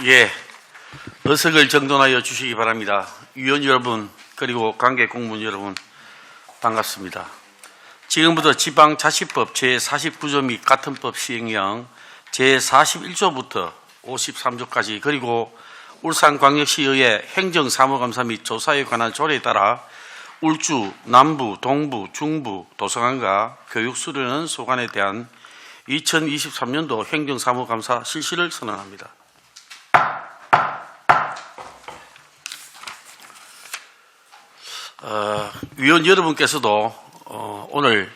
예, 의석을 정돈하여 주시기 바랍니다. 위원 여러분 그리고 관계 공무원 여러분 반갑습니다. 지금부터 지방자치법 제49조 및 같은 법 시행령 제41조부터 53조까지 그리고 울산광역시의회 행정사무감사 및 조사에 관한 조례에 따라 울주, 남부, 동부, 중부 도서관과 교육수련원 소관에 대한 2023년도 행정사무감사 실시를 선언합니다. 위원 여러분께서도 오늘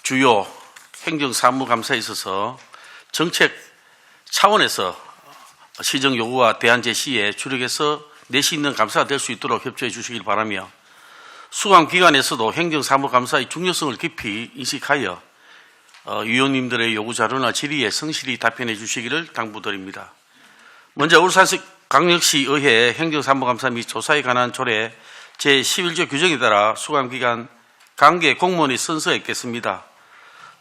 주요 행정사무감사에 있어서 정책 차원에서 시정 요구와 대안 제시에 주력해서 내시 있는 감사가 될 수 있도록 협조해 주시길 바라며 수감기관에서도 행정사무감사의 중요성을 깊이 인식하여 위원님들의 요구자료나 질의에 성실히 답변해 주시기를 당부드립니다. 먼저 울산광역시의회 행정사무감사 및 조사에 관한 조례 제11조 규정에 따라 수감기관 관계 공무원의 선서에 있겠습니다.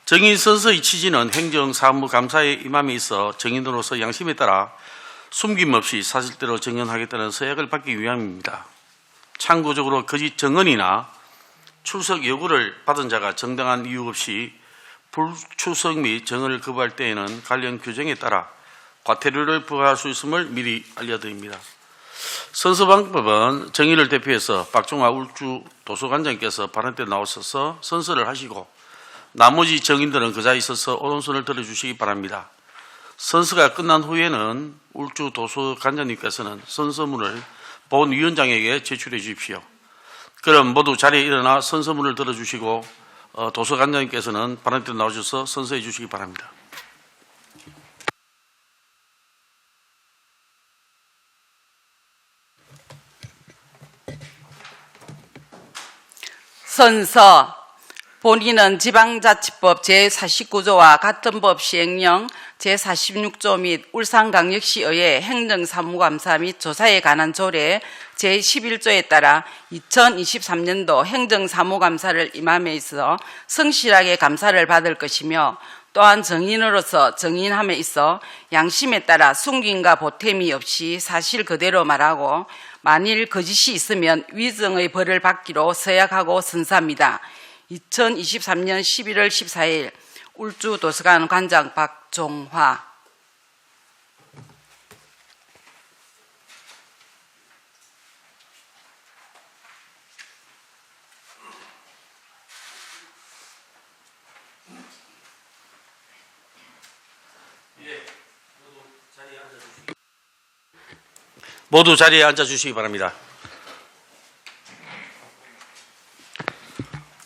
정인 선서의 취지는 행정사무감사에 임함에 있어 정인으로서 양심에 따라 숨김없이 사실대로 정연하겠다는 서약을 받기 위함입니다. 참고적으로 거짓 정언이나 출석 요구를 받은 자가 정당한 이유 없이 불출석 및 정언을 거부할 때에는 관련 규정에 따라 과태료를 부과할 수 있음을 미리 알려드립니다. 선서 방법은 정인을 대표해서 박종화 울주 도서관장께서 발언 때 나오셔서 선서를 하시고 나머지 정인들은 그 자리에 있어서 오른손을 들어주시기 바랍니다. 선서가 끝난 후에는 울주 도서관장님께서는 선서문을 본위원장에게 제출해 주십시오. 그럼 모두 자리에 일어나 선서문을 들어주시고 도서관장님께서는 발언 때 나오셔서 선서해 주시기 바랍니다. 선서 본인은 지방자치법 제49조와 같은 법 시행령 제46조 및 울산광역시의회 행정사무감사 및 조사에 관한 조례 제11조에 따라 2023년도 행정사무감사를 임함에 있어 성실하게 감사를 받을 것이며 또한 정인으로서 정인함에 있어 양심에 따라 숨김과 보탬이 없이 사실 그대로 말하고 만일 거짓이 있으면 위증의 벌을 받기로 서약하고 선서합니다. 2023년 11월 14일 울주 도서관 관장 박종화. 모두 자리에 앉아 주시기 바랍니다.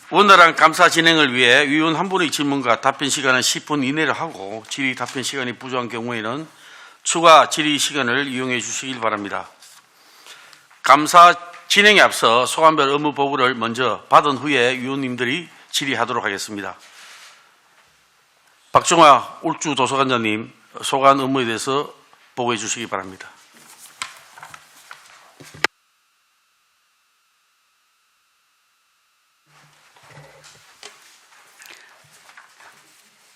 원활한 감사 진행을 위해 위원 한 분의 질문과 답변 시간은 10분 이내로 하고 질의 답변 시간이 부족한 경우에는 추가 질의 시간을 이용해 주시길 바랍니다. 감사 진행에 앞서 소관별 업무 보고를 먼저 받은 후에 위원님들이 질의하도록 하겠습니다. 박종화 울주 도서관장님 소관 업무에 대해서 보고해 주시기 바랍니다.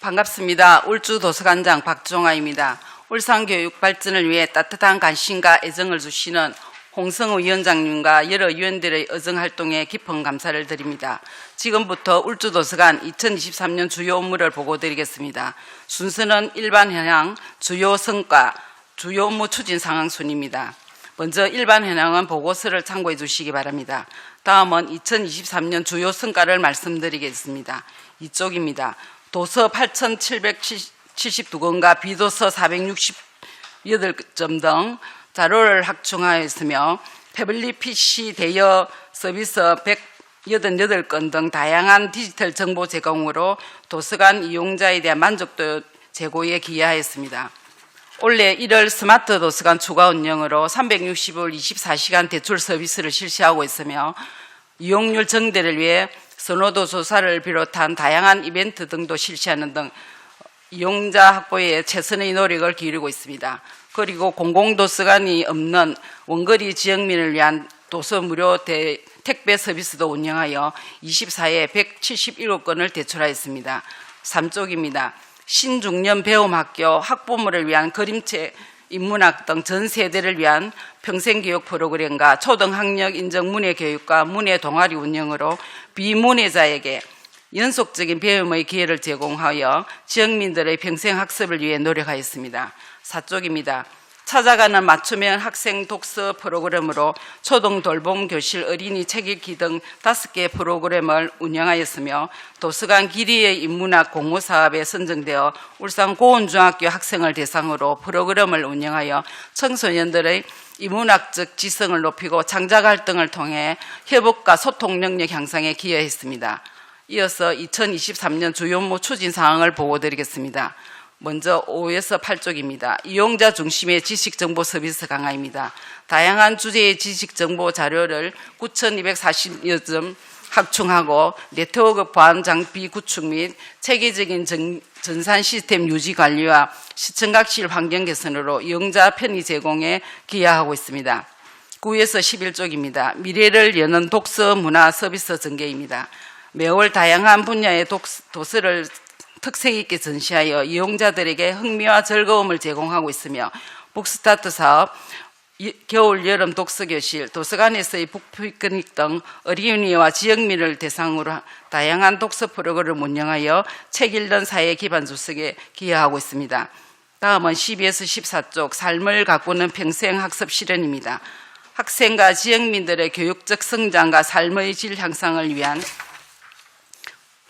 반갑습니다. 울주 도서관장 박종화입니다. 울산 교육 발전을 위해 따뜻한 관심과 애정을 주시는 홍성우 위원장님과 여러 위원들의 의정활동에 깊은 감사를 드립니다. 지금부터 울주 도서관 2023년 주요 업무를 보고드리겠습니다. 순서는 일반 현황, 주요 성과, 주요 업무 추진 상황 순입니다. 먼저 일반 현황은 보고서를 참고해 주시기 바랍니다. 다음은 2023년 주요 성과를 말씀드리겠습니다. 이쪽입니다. 도서 8,772건과 비도서 468점 등 자료를 확충하였으며 태블릿 PC 대여 서비스 188건 등 다양한 디지털 정보 제공으로 도서관 이용자에 대한 만족도 제고에 기여하였습니다. 올해 1월 스마트 도서관 추가 운영으로 360일 24시간 대출 서비스를 실시하고 있으며 이용률 증대를 위해 선호도 조사를 비롯한 다양한 이벤트 등도 실시하는 등 이용자 확보에 최선의 노력을 기울이고 있습니다. 그리고 공공도서관이 없는 원거리 지역민을 위한 도서 무료 택배 서비스도 운영하여 24회 177건을 대출하였습니다. 3쪽입니다. 신중년 배움학교 학부모를 위한 그림책 인문학 등 전 세대를 위한 평생교육 프로그램과 초등학력 인정 문예교육과 문예동아리 운영으로 비문예자에게 연속적인 배움의 기회를 제공하여 지역민들의 평생학습을 위해 노력하였습니다. 4쪽입니다. 찾아가는 맞춤형 학생 독서 프로그램으로 초등 돌봄 교실, 어린이 책 읽기 등 5개 프로그램을 운영하였으며 도서관 길이의 인문학 공모 사업에 선정되어 울산 고운중학교 학생을 대상으로 프로그램을 운영하여 청소년들의 인문학적 지성을 높이고 창작 활동을 통해 협업과 소통 능력 향상에 기여했습니다. 이어서 2023년 주요 업무 추진 사항을 보고드리겠습니다. 먼저 5에서 8쪽입니다. 이용자 중심의 지식정보 서비스 강화입니다. 다양한 주제의 지식정보 자료를 9,240여 점 확충하고 네트워크 보안 장비 구축 및 체계적인 전산 시스템 유지 관리와 시청각실 환경 개선으로 이용자 편의 제공에 기여하고 있습니다. 9에서 11쪽입니다. 미래를 여는 독서 문화 서비스 전개입니다. 매월 다양한 분야의 도서를 특색 있게 전시하여 이용자들에게 흥미와 즐거움을 제공하고 있으며 북스타트 사업, 겨울, 여름 독서교실, 도서관에서의 북피크닉 등 어린이와 지역민을 대상으로 다양한 독서 프로그램을 운영하여 책 읽는 사회 기반 조성에 기여하고 있습니다. 다음은 12에서 14쪽 삶을 가꾸는 평생학습 실현입니다. 학생과 지역민들의 교육적 성장과 삶의 질 향상을 위한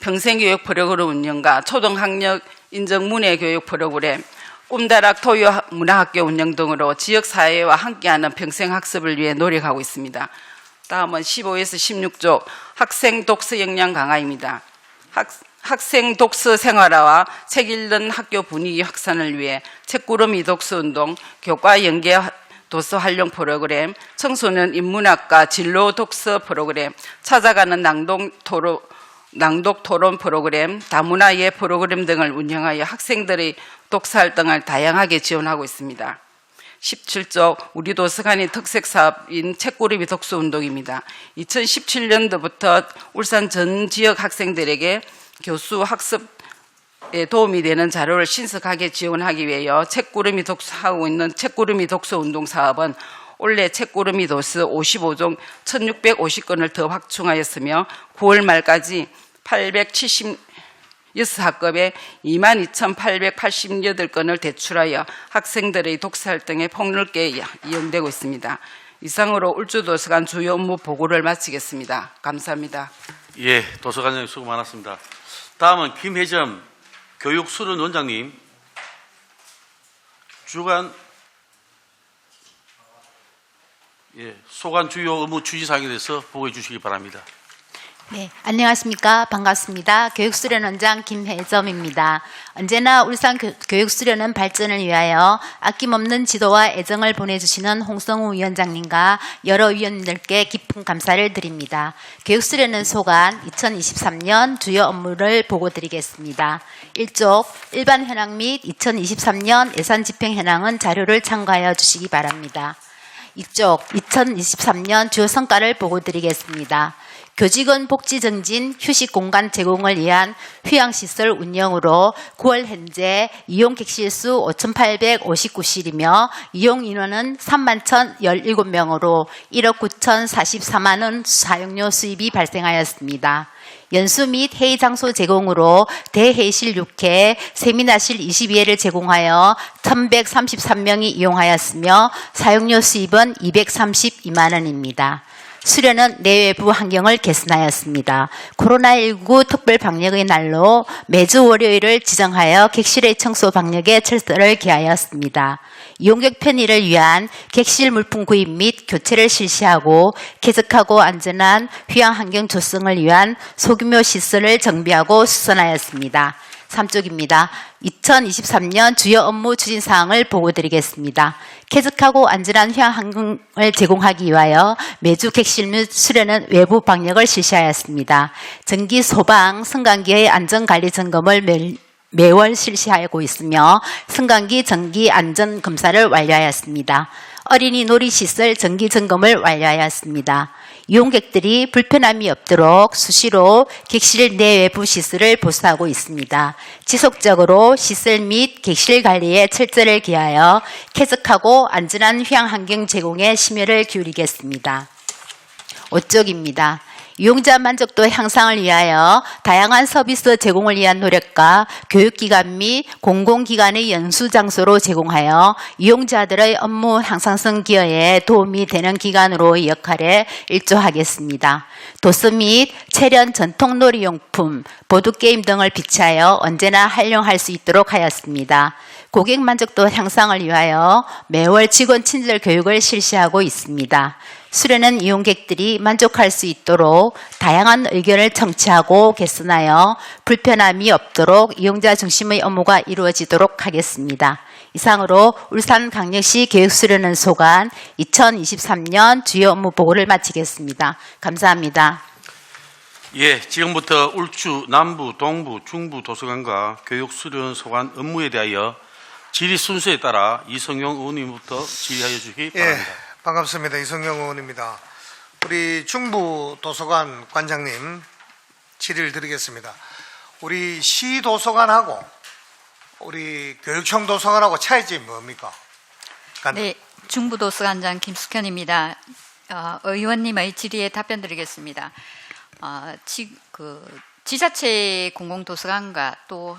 평생교육 프로그램 운영과 초등학력 인정 문예교육 프로그램, 꿈다락 토요 문화학교 운영 등으로 지역사회와 함께하는 평생학습을 위해 노력하고 있습니다. 다음은 15에서 16쪽 학생 독서 역량 강화입니다. 학생 독서 생활화와 책 읽는 학교 분위기 확산을 위해 책구름이 독서운동, 교과 연계 도서 활용 프로그램, 청소년 인문학과 진로 독서 프로그램, 찾아가는 낭독 토론 프로그램, 다문화 예 프로그램 등을 운영하여 학생들의 독서 활동을 다양하게 지원하고 있습니다. 17쪽 우리 도서관의 특색 사업인 책구름이 독서 운동입니다. 2017년도부터 울산 전 지역 학생들에게 교수 학습에 도움이 되는 자료를 신속하게 지원하기 위하여 책구름이 독서하고 있는 책구름이 독서 운동 사업은 올해 책구름이 도서 55종 1650건을 더 확충하였으며 9월 말까지 876학급에 22,888건을 대출하여 학생들의 독서활동에 폭넓게 이용되고 있습니다. 이상으로 울주도서관 주요 업무 보고를 마치겠습니다. 감사합니다. 예, 도서관장님 수고 많았습니다. 다음은 김혜점 교육수련원장님 주간 소관 주요 업무 추진 사항에 대해서 보고해 주시기 바랍니다. 네, 안녕하십니까. 반갑습니다. 교육수련원장 김혜점입니다. 언제나 울산 교육수련원 발전을 위하여 아낌없는 지도와 애정을 보내주시는 홍성우 위원장님과 여러 위원님들께 깊은 감사를 드립니다. 교육수련원 소관 2023년 주요 업무를 보고드리겠습니다. 1쪽 일반 현황 및 2023년 예산 집행 현황은 자료를 참고하여 주시기 바랍니다. 2쪽 2023년 주요 성과를 보고드리겠습니다. 교직원 복지 증진 휴식 공간 제공을 위한 휴양시설 운영으로 9월 현재 이용 객실수 5,859실이며 이용 인원은 31,017명으로 1억 9,044만 원 사용료 수입이 발생하였습니다. 연수 및 회의 장소 제공으로 대회의실 6회, 세미나실 22회를 제공하여 1,133명이 이용하였으며 사용료 수입은 232만 원입니다. 수련은 내외부 환경을 개선하였습니다. 코로나19 특별 방역의 날로 매주 월요일을 지정하여 객실의 청소 방역에 철저를 기하였습니다. 이용객 편의를 위한 객실 물품 구입 및 교체를 실시하고 쾌적하고 안전한 휴양 환경 조성을 위한 소규모 시설을 정비하고 수선하였습니다. 3쪽입니다. 2023년 주요 업무 추진 사항을 보고드리겠습니다. 쾌적하고 안전한 휴양 환경을 제공하기 위하여 매주 객실 및 수련은 외부 방역을 실시하였습니다. 정기 소방, 승강기의 안전관리 점검을 매월 실시하고 있으며 승강기 정기 안전 검사를 완료하였습니다. 어린이 놀이시설 정기 점검을 완료하였습니다. 이용객들이 불편함이 없도록 수시로 객실 내외부 시설을 보수하고 있습니다. 지속적으로 시설 및 객실 관리에 철저를 기하여 쾌적하고 안전한 휴양 환경 제공에 심혈을 기울이겠습니다. 5쪽입니다. 이용자 만족도 향상을 위하여 다양한 서비스 제공을 위한 노력과 교육기관 및 공공기관의 연수장소로 제공하여 이용자들의 업무 향상성 기여에 도움이 되는 기관으로의 역할에 일조하겠습니다. 도서 및 체련 전통놀이용품, 보드게임 등을 비치하여 언제나 활용할 수 있도록 하였습니다. 고객 만족도 향상을 위하여 매월 직원 친절 교육을 실시하고 있습니다. 수련은 이용객들이 만족할 수 있도록 다양한 의견을 청취하고 개선하여 불편함이 없도록 이용자 중심의 업무가 이루어지도록 하겠습니다. 이상으로 울산광역시 교육수련원 소관 2023년 주요 업무 보고를 마치겠습니다. 감사합니다. 예, 지금부터 울주 남부, 동부, 중부 도서관과 교육수련 소관 업무에 대하여 질의 순서에 따라 이성용 의원님부터 질의하여 주시기 바랍니다. 예, 반갑습니다. 이성용 의원입니다. 우리 중부 도서관 관장님 질의를 드리겠습니다. 우리 시 도서관하고 우리 교육청 도서관하고 차이점이 뭡니까? 네, 중부도서관장 김숙현입니다. 의원님의 질의에 답변 드리겠습니다. 지자체 공공도서관과 또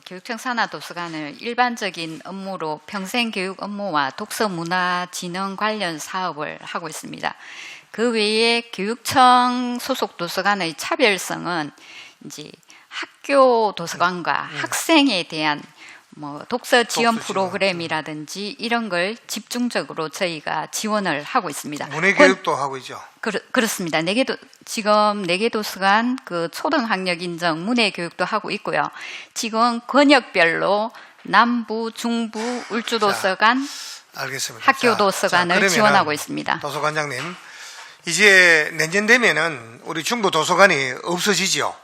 교육청 산하도서관을 일반적인 업무로 평생교육 업무와 독서문화진흥 관련 사업을 하고 있습니다. 그 외에 교육청 소속 도서관의 차별성은 이제 학교 도서관과 학생에 대한 독서 지원 프로그램이라든지 이런 걸 집중적으로 저희가 지원을 하고 있습니다. 문해교육도 하고 있죠. 그렇습니다. 지금 4개 도서관 초등학력 인정 문해교육도 하고 있고요. 지금 권역별로 남부, 중부, 울주도서관, 알겠습니다. 학교 도서관을 지원하고 있습니다. 도서관장님, 이제 내년 되면은 우리 중부 도서관이 없어지죠.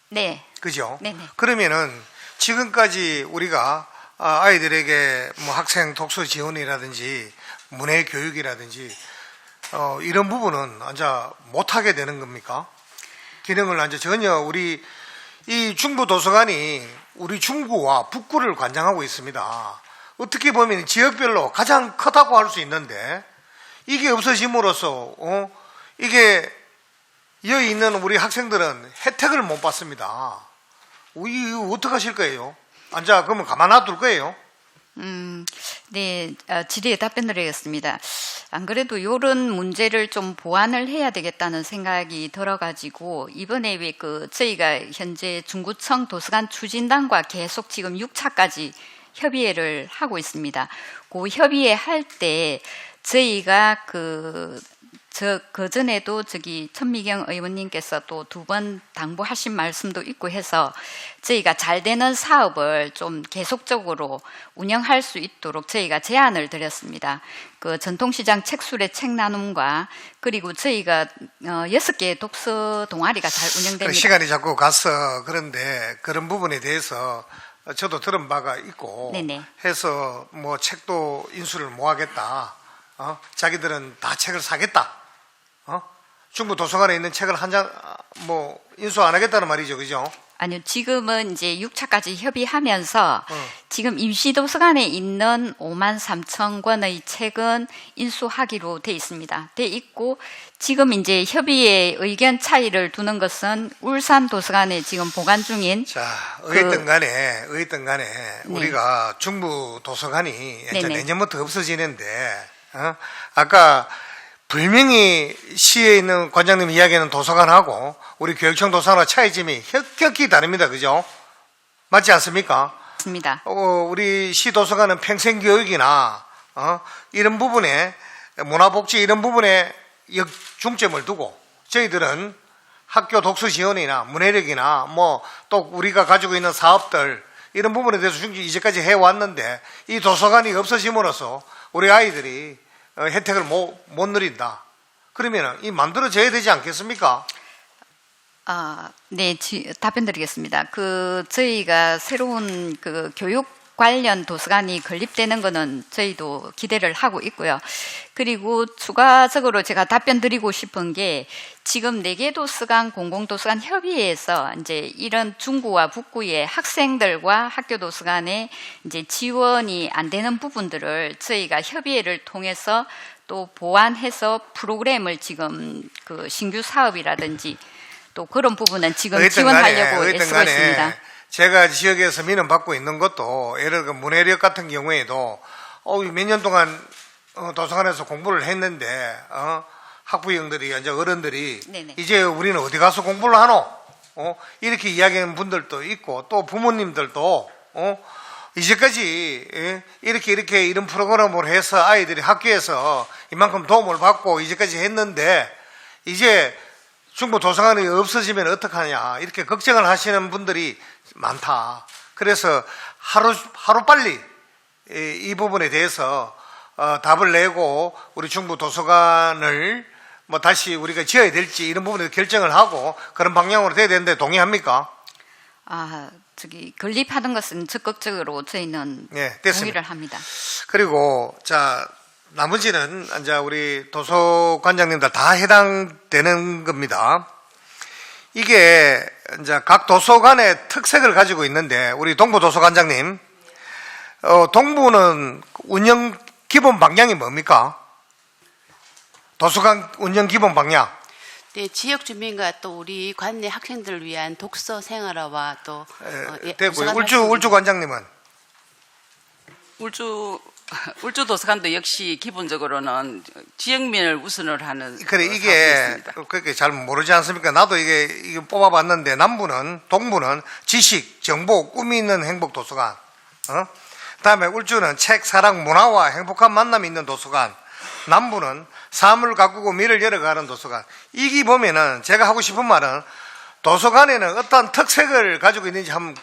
네. 그죠? 네네. 그러면은 지금까지 우리가 아이들에게 학생 독서 지원이라든지 문해 교육이라든지 이런 부분은 이제 못하게 되는 겁니까? 기능을 이제 전혀 우리 이 중부 도서관이 우리 중구와 북구를 관장하고 있습니다. 어떻게 보면 지역별로 가장 크다고 할 수 있는데 이게 없어짐으로써 이게 여기 있는 우리 학생들은 혜택을 못 받습니다. 이거 어떡하실 거예요? 그러면 가만 놔둘 거예요? 네, 질의에 답변 드리겠습니다. 안 그래도 이런 문제를 좀 보완을 해야 되겠다는 생각이 들어가지고 이번에 저희가 현재 중구청 도서관 추진단과 계속 지금 6차까지 협의회를 하고 있습니다. 그 협의회 할 때 저희가 그전에도 천미경 의원님께서 또 2번 당부하신 말씀도 있고 해서 저희가 잘 되는 사업을 좀 계속적으로 운영할 수 있도록 저희가 제안을 드렸습니다. 전통시장 책술의 책 나눔과 그리고 저희가 6개 독서 동아리가 잘 운영됩니다. 시간이 자꾸 가서 그런데 그런 부분에 대해서 저도 들은 바가 있고 네네. 해서 책도 인수를 못 하겠다. 자기들은 다 책을 사겠다. 중부 도서관에 있는 책을 한 장 인수 안 하겠다는 말이죠, 그죠? 아니요, 지금은 이제 6차까지 협의하면서 지금 임시도서관에 있는 53,000권의 책은 인수하기로 돼 있습니다. 돼 있고 지금 이제 협의에 의견 차이를 두는 것은 울산 도서관에 지금 보관 중인 어쨌든 간에 우리가 중부 도서관이 이제 내년부터 없어지는데 아까 분명히 시에 있는 관장님 이야기하는 도서관하고 우리 교육청 도서관과 차이점이 혁격히 다릅니다. 그죠? 맞지 않습니까? 맞습니다. 우리 시 도서관은 평생교육이나 이런 부분에 문화복지 이런 부분에 중점을 두고 저희들은 학교 독서 지원이나 문해력이나 또 우리가 가지고 있는 사업들 이런 부분에 대해서 이제까지 해왔는데 이 도서관이 없어짐으로써 우리 아이들이 혜택을 못 누린다. 그러면 이 만들어져야 되지 않겠습니까? 네, 답변 드리겠습니다. 저희가 새로운 교육 관련 도서관이 건립되는 거는 저희도 기대를 하고 있고요. 그리고 추가적으로 제가 답변 드리고 싶은 게 지금 4개 도서관 공공도서관 협의회에서 이제 이런 중구와 북구의 학생들과 학교 도서관에 이제 지원이 안 되는 부분들을 저희가 협의회를 통해서 또 보완해서 프로그램을 지금 그 신규 사업이라든지 또 그런 부분은 지금 지원하려고 애쓰고 있습니다. 제가 지역에서 민원 받고 있는 것도 예를 들어 문해력 같은 경우에도 몇 년 동안 도서관에서 공부를 했는데 학부형들이 이제 어른들이 네네. 이제 우리는 어디 가서 공부를 하노? 이렇게 이야기하는 분들도 있고 또 부모님들도 이제까지 이렇게 이런 프로그램을 해서 아이들이 학교에서 이만큼 도움을 받고 이제까지 했는데 이제 중부 도서관이 없어지면 어떡하냐 이렇게 걱정을 하시는 분들이 많다. 그래서 하루빨리 이 부분에 대해서 답을 내고 우리 중부 도서관을 뭐 다시 우리가 지어야 될지 이런 부분에 결정을 하고 그런 방향으로 돼야 되는데 동의합니까? 건립하는 것은 적극적으로 저희는 네, 됐습니다. 동의를 합니다. 그리고 자 나머지는 이제 우리 도서관장님들 다 해당되는 겁니다. 이게 이제 각 도서관의 특색을 가지고 있는데 우리 동부 도서관장님, 동부는 운영 기본 방향이 뭡니까? 도서관 운영 기본 방향. 네, 지역 주민과 또 우리 관내 학생들을 위한 독서 생활화와 또 되고요. 울주 관장님은 울주 도서관도 역시 기본적으로는 지역민을 우선을 하는 그래 이게 그렇게 잘 모르지 않습니까? 나도 이게 뽑아봤는데 남부는 동부는 지식, 정보, 꿈이 있는 행복 도서관. 그다음에 울주는 책, 사랑, 문화와 행복한 만남이 있는 도서관. 남부는 삶을 가꾸고 미래를 열어가는 도서관. 이기 보면은 제가 하고 싶은 말은 도서관에는 어떠한 특색을 가지고 있는지 한번.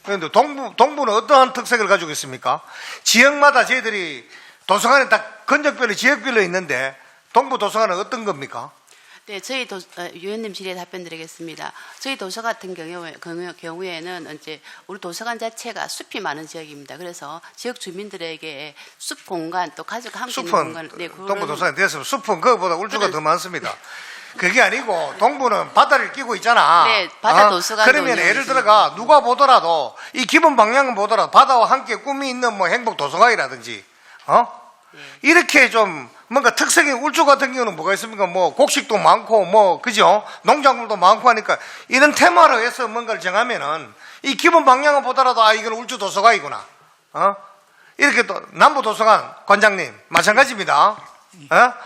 그런데 동부는 어떠한 특색을 가지고 있습니까? 지역마다 저희들이 도서관에 다 건적별로 지역별로 있는데 동부 도서관은 어떤 겁니까? 네, 저희 위원님 질의에 답변드리겠습니다. 저희 도서 같은 경우에는 이제 우리 도서관 자체가 숲이 많은 지역입니다. 그래서 지역 주민들에게 숲 공간 또 가족과 함께 있는 공간, 네, 동부 도서관이 되었으면 숲은 그거보다 울주가 더 많습니다. 그게 아니고 동부는 바다를 끼고 있잖아. 네, 바다 도서관도 그러면 예를 들어가 누가 보더라도 이 기본 방향은 보더라도 바다와 함께 꿈이 있는 뭐 행복 도서관이라든지 이렇게 좀 뭔가 특색이 울주 같은 경우는 뭐가 있습니까? 뭐 곡식도 많고 뭐 그죠? 농작물도 많고 하니까 이런 테마로 해서 뭔가를 정하면은 이 기본 방향을 보더라도 이건 울주 도서관이구나. 이렇게 또 남부 도서관 관장님 마찬가지입니다.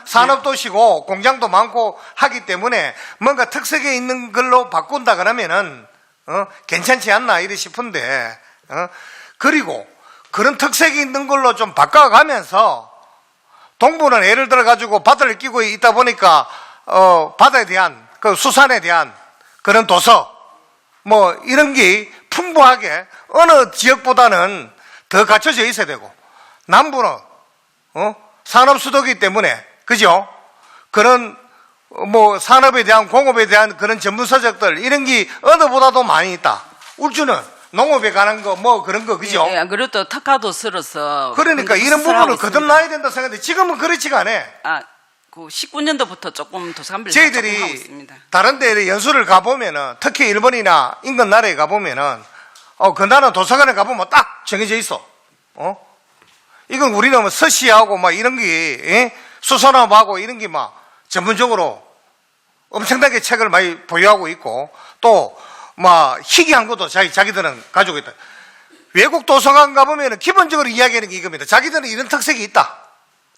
산업도시고 공장도 많고 하기 때문에 뭔가 특색이 있는 걸로 바꾼다 그러면은 괜찮지 않나 이래 싶은데 그리고 그런 특색이 있는 걸로 좀 바꿔가면서 동부는 예를 들어 가지고 바다를 끼고 있다 보니까 바다에 대한 그 수산에 대한 그런 도서 뭐 이런 게 풍부하게 어느 지역보다는 더 갖춰져 있어야 되고 남부는 산업 수도기 때문에 그죠? 그런 뭐 산업에 대한 공업에 대한 그런 전문 서적들 이런 게 어느보다도 많이 있다. 울주는 농업에 관한 거 뭐 그런 거 그죠? 예, 그래도 특화도서로서 그러니까 이런 부분을 거듭나야 된다 생각하는데 지금은 그렇지가 않아. 그 19년도부터 조금 도서관별로 조금 하고 저희들이 있습니다. 다른 데 연수를 가보면은 특히 일본이나 인근 나라에 가보면은 그 나라는 도서관에 가보면 딱 정해져 있어. 이건 우리는 뭐 서시하고 막 이런 게 수산업하고 이런 게 막 전문적으로 엄청나게 책을 많이 보유하고 있고 또 막 희귀한 것도 자기들은 가지고 있다. 외국 도서관 가보면 기본적으로 이야기하는 게 이겁니다. 자기들은 이런 특색이 있다.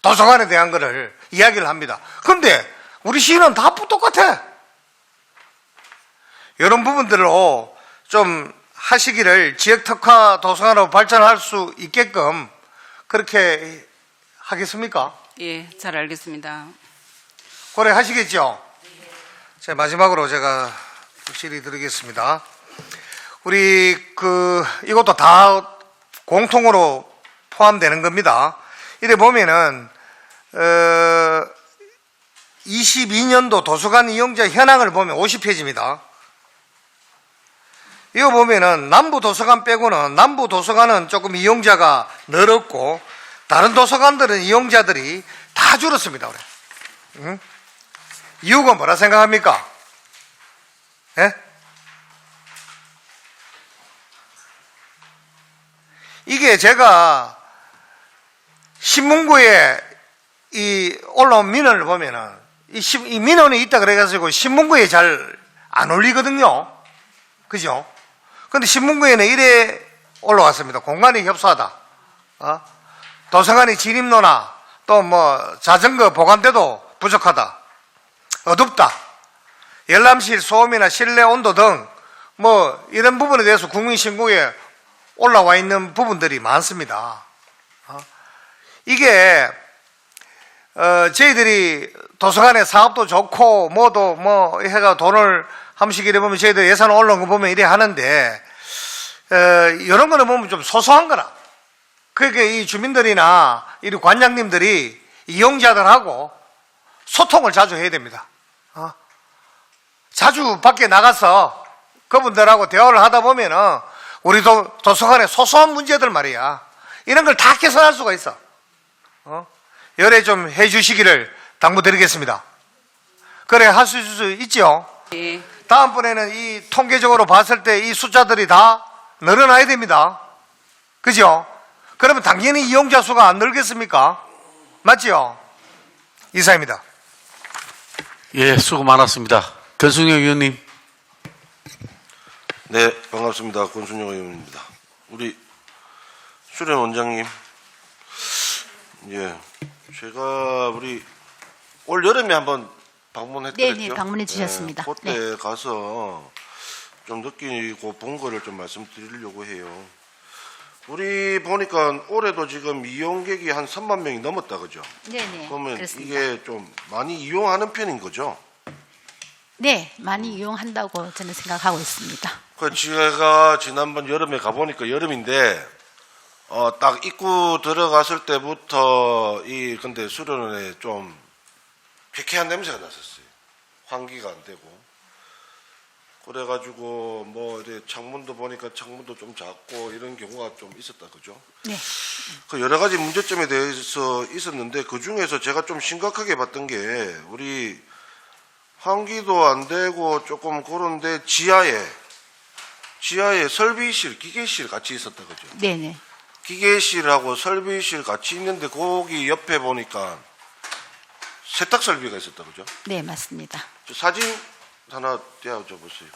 도서관에 대한 거를 이야기를 합니다. 근데 우리 시는 다 똑같아. 이런 부분들로 좀 하시기를 지역 특화 도서관으로 발전할 수 있게끔 그렇게 하겠습니까? 예, 잘 알겠습니다. 고래 하시겠죠? 자, 마지막으로 제가 질의 드리겠습니다. 우리 이것도 다 공통으로 포함되는 겁니다. 이래 보면은 22년도 도서관 이용자 현황을 보면 50페이지입니다. 이거 보면은 남부 도서관 빼고는 남부 도서관은 조금 이용자가 늘었고 다른 도서관들은 이용자들이 다 줄었습니다. 올해. 응? 이유가 뭐라 생각합니까? 예? 이게 제가 신문고에 이 올라온 민원을 보면은 이 민원이 있다 그래가지고 신문고에 잘 안 올리거든요. 그죠? 근데 신문고에는 이래 올라왔습니다. 공간이 협소하다. 도서관이 진입로나 또 뭐 자전거 보관대도 부족하다. 어둡다. 열람실 소음이나 실내 온도 등 뭐 이런 부분에 대해서 국민신고에 올라와 있는 부분들이 많습니다. 이게 저희들이 도서관에 사업도 좋고 뭐도 뭐 해가 돈을 함씩 이래 보면 저희들 예산 올라온 거 보면 이래 하는데 이런 거는 보면 좀 소소한 거라. 그게 이 주민들이나 이 관장님들이 이용자들하고 소통을 자주 해야 됩니다. 자주 밖에 나가서 그분들하고 대화를 하다 보면은 우리 도서관의 소소한 문제들 말이야. 이런 걸 다 개선할 수가 있어. 열애 좀 해주시기를 당부드리겠습니다. 그래 할 수 있죠. 예. 다음번에는 이 통계적으로 봤을 때 이 숫자들이 다 늘어나야 됩니다. 그죠? 그러면 당연히 이용자 수가 안 늘겠습니까? 맞지요? 이사입니다. 예, 수고 많았습니다. 권순영 의원님. 네, 반갑습니다. 권순영 의원입니다. 우리 수련 원장님, 예, 제가 우리 올 여름에 한번 방문했더랬죠. 네, 방문해 주셨습니다. 그때 가서 좀 느끼고 본 거를 좀 말씀드리려고 해요. 우리 보니까 올해도 지금 이용객이 한 3만 명이 넘었다, 그죠? 네네. 그러면 그렇습니다. 이게 좀 많이 이용하는 편인 거죠? 네, 많이 이용한다고 저는 생각하고 있습니다. 그 제가 지난번 여름에 가보니까 여름인데 딱 입구 들어갔을 때부터 근데 수련원에 좀 쾌쾌한 냄새가 났었어요. 환기가 안 되고. 그래가지고 뭐 이제 창문도 보니까 창문도 좀 작고 이런 경우가 좀 있었다, 그죠? 네. 그 여러 가지 문제점에 대해서 있었는데 그 중에서 제가 좀 심각하게 봤던 게 우리 환기도 안 되고 조금 그런데 지하에 설비실, 기계실 같이 있었다, 그죠? 네네. 기계실하고 설비실 같이 있는데 거기 옆에 보니까 세탁 설비가 있었다, 그죠? 네, 맞습니다. 저 사진 하나 떼어줘 보세요.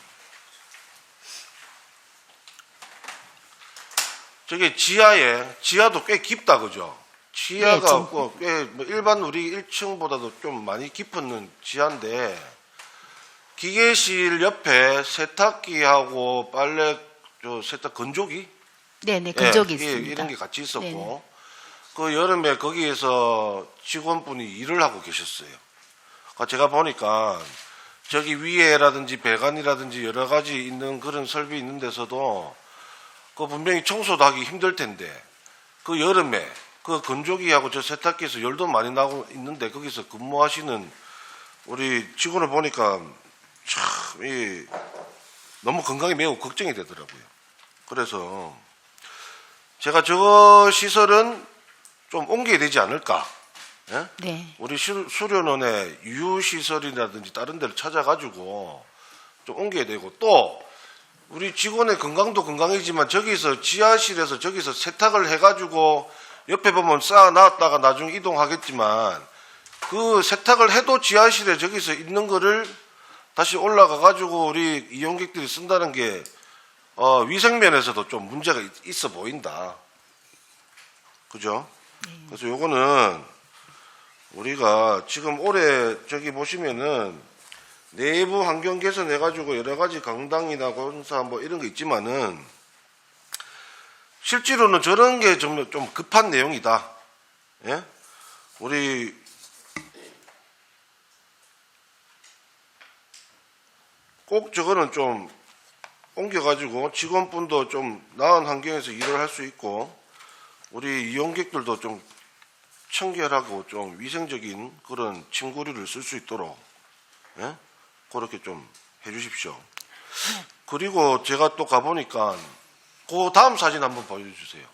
저게 지하도 꽤 깊다, 그죠? 지하가 네, 좀. 꽤 일반 우리 1층보다도 좀 많이 깊은 지하인데 기계실 옆에 세탁기하고 세탁 건조기? 네네, 건조기 예, 있습니다. 이런 게 같이 있었고 네네. 그 여름에 거기에서 직원분이 일을 하고 계셨어요. 제가 보니까 저기 위에라든지 배관이라든지 여러 가지 있는 그런 설비 있는 데서도 그 분명히 청소도 하기 힘들 텐데 그 여름에 그 건조기하고 저 세탁기에서 열도 많이 나고 있는데 거기서 근무하시는 우리 직원을 보니까 참 너무 건강이 매우 걱정이 되더라고요. 그래서 제가 저 시설은 좀 옮겨야 되지 않을까? 예? 네. 우리 수련원의 유유시설이라든지 다른 데를 찾아가지고 좀 옮겨야 되고 또 우리 직원의 건강도 건강이지만 저기서 지하실에서 저기서 세탁을 해가지고 옆에 보면 쌓아놨다가 나중에 이동하겠지만 그 세탁을 해도 지하실에 저기서 있는 거를 다시 올라가가지고 우리 이용객들이 쓴다는 게 위생면에서도 좀 문제가 있어 보인다. 그죠? 그래서 요거는 우리가 지금 올해 저기 보시면은 내부 환경 개선해가지고 여러 가지 강당이나 공사 뭐 이런 거 있지만은 실제로는 저런 게 좀 급한 내용이다. 예? 우리 꼭 저거는 좀 옮겨가지고 직원분도 좀 나은 환경에서 일을 할 수 있고 우리 이용객들도 좀 청결하고 좀 위생적인 그런 침구류를 쓸 수 있도록 예? 그렇게 좀 해주십시오. 그리고 제가 또 가보니까 그 다음 사진 한번 보여주세요.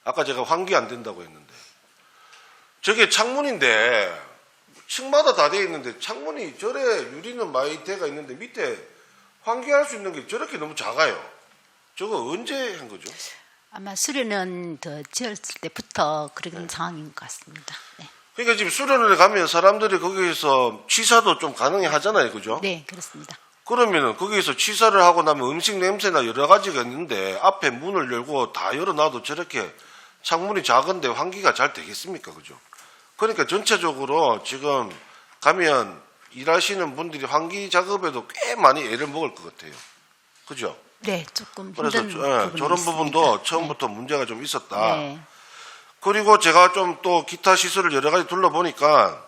아까 제가 환기 안 된다고 했는데 저게 창문인데 층마다 다 되어 있는데 창문이 절에 유리는 많이 돼가 있는데 밑에 환기할 수 있는 게 저렇게 너무 작아요. 저거 언제 한 거죠? 아마 수련은 더 지었을 때부터 그런 상황인 것 같습니다. 네. 그러니까 지금 수련을 가면 사람들이 거기에서 취사도 좀 가능해 하잖아요. 그죠? 네, 그렇습니다. 그러면은 거기에서 취사를 하고 나면 음식 냄새나 여러 가지가 있는데 앞에 문을 열고 다 열어놔도 저렇게 창문이 작은데 환기가 잘 되겠습니까? 그죠? 그러니까 전체적으로 지금 가면 일하시는 분들이 환기 작업에도 꽤 많이 애를 먹을 것 같아요. 그죠? 네, 조금 그래서 힘든 부분이 저런 있습니다. 부분도 처음부터 문제가 좀 있었다. 네. 그리고 제가 좀 또 기타 시설을 여러 가지 둘러보니까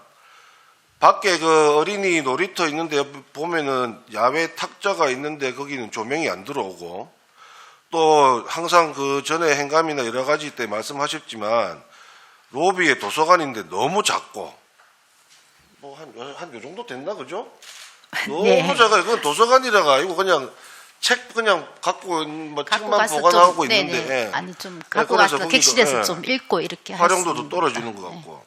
밖에 그 어린이 놀이터 있는데 보면은 야외 탁자가 있는데 거기는 조명이 안 들어오고 또 항상 그 전에 행감이나 여러 가지 때 말씀하셨지만 로비에 도서관인데 너무 작고 뭐 한 요 정도 됐나 그죠? 너무 네. 작아요. 그건 도서관이라가 아니고 그냥 책 그냥 갖고 뭐 갖고 책만 가서 보관하고 좀, 있는데 네네. 예. 아니 좀 갖고 그래서 가서 거기도, 객실에서 예. 좀 읽고 이렇게 할 수 활용도도 있는 떨어지는 것 겁니다. 같고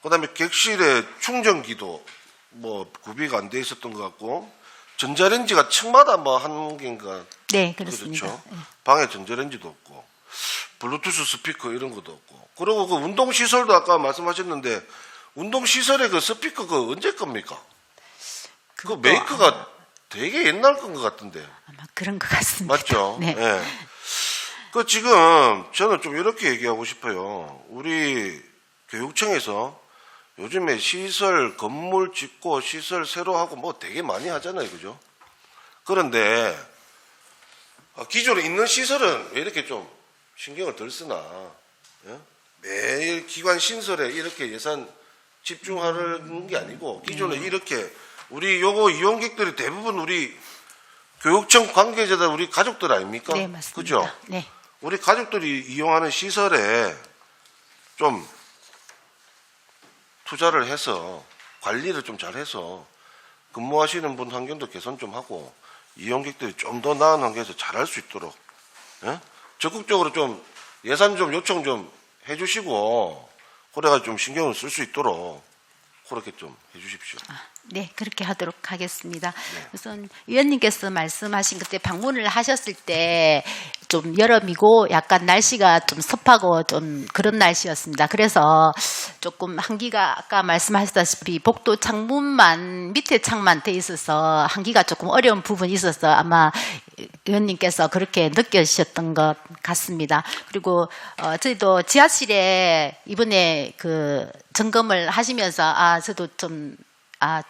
그다음에 객실에 충전기도 뭐 구비가 안 돼 있었던 것 같고 전자레인지가 층마다 뭐 한 개인가 네, 그렇습니다. 그렇죠. 네. 방에 전자레인지도 없고 블루투스 스피커 이런 것도 없고 그리고 그 운동 시설도 아까 말씀하셨는데 운동 시설의 그 스피커 그 언제 겁니까? 그 그것도 메이커가 되게 옛날 건 것 같은데 아마 그런 것 같습니다. 맞죠? 네. 예. 그 지금 저는 좀 이렇게 얘기하고 싶어요. 우리 교육청에서 요즘에 시설 건물 짓고 시설 새로 하고 뭐 되게 많이 하잖아요, 그죠? 그런데 기존에 있는 시설은 왜 이렇게 좀 신경을 덜 쓰나? 예? 매일 기관 신설에 이렇게 예산 집중하는 게 아니고 기존에 이렇게 우리 요거 이용객들이 대부분 우리 교육청 관계자들 우리 가족들 아닙니까? 네, 맞습니다. 그죠? 네. 우리 가족들이 이용하는 시설에 좀 투자를 해서 관리를 좀 잘해서 근무하시는 분 환경도 개선 좀 하고 이용객들이 좀 더 나은 환경에서 잘할 수 있도록 예? 적극적으로 좀 예산 좀 요청 좀 해주시고 그래가지고 좀 신경을 쓸 수 있도록 그렇게 좀 해주십시오. 네, 그렇게 하도록 하겠습니다. 네. 우선 위원님께서 말씀하신 그때 방문을 하셨을 때 좀 여름이고 약간 날씨가 좀 습하고 좀 그런 날씨였습니다. 그래서 조금 한기가 아까 말씀하셨다시피 복도 창문만 밑에 창만 돼 있어서 한기가 조금 어려운 부분이 있어서 아마 위원님께서 그렇게 느끼셨던 것 같습니다. 그리고 저희도 지하실에 이번에 그 점검을 하시면서 저도 좀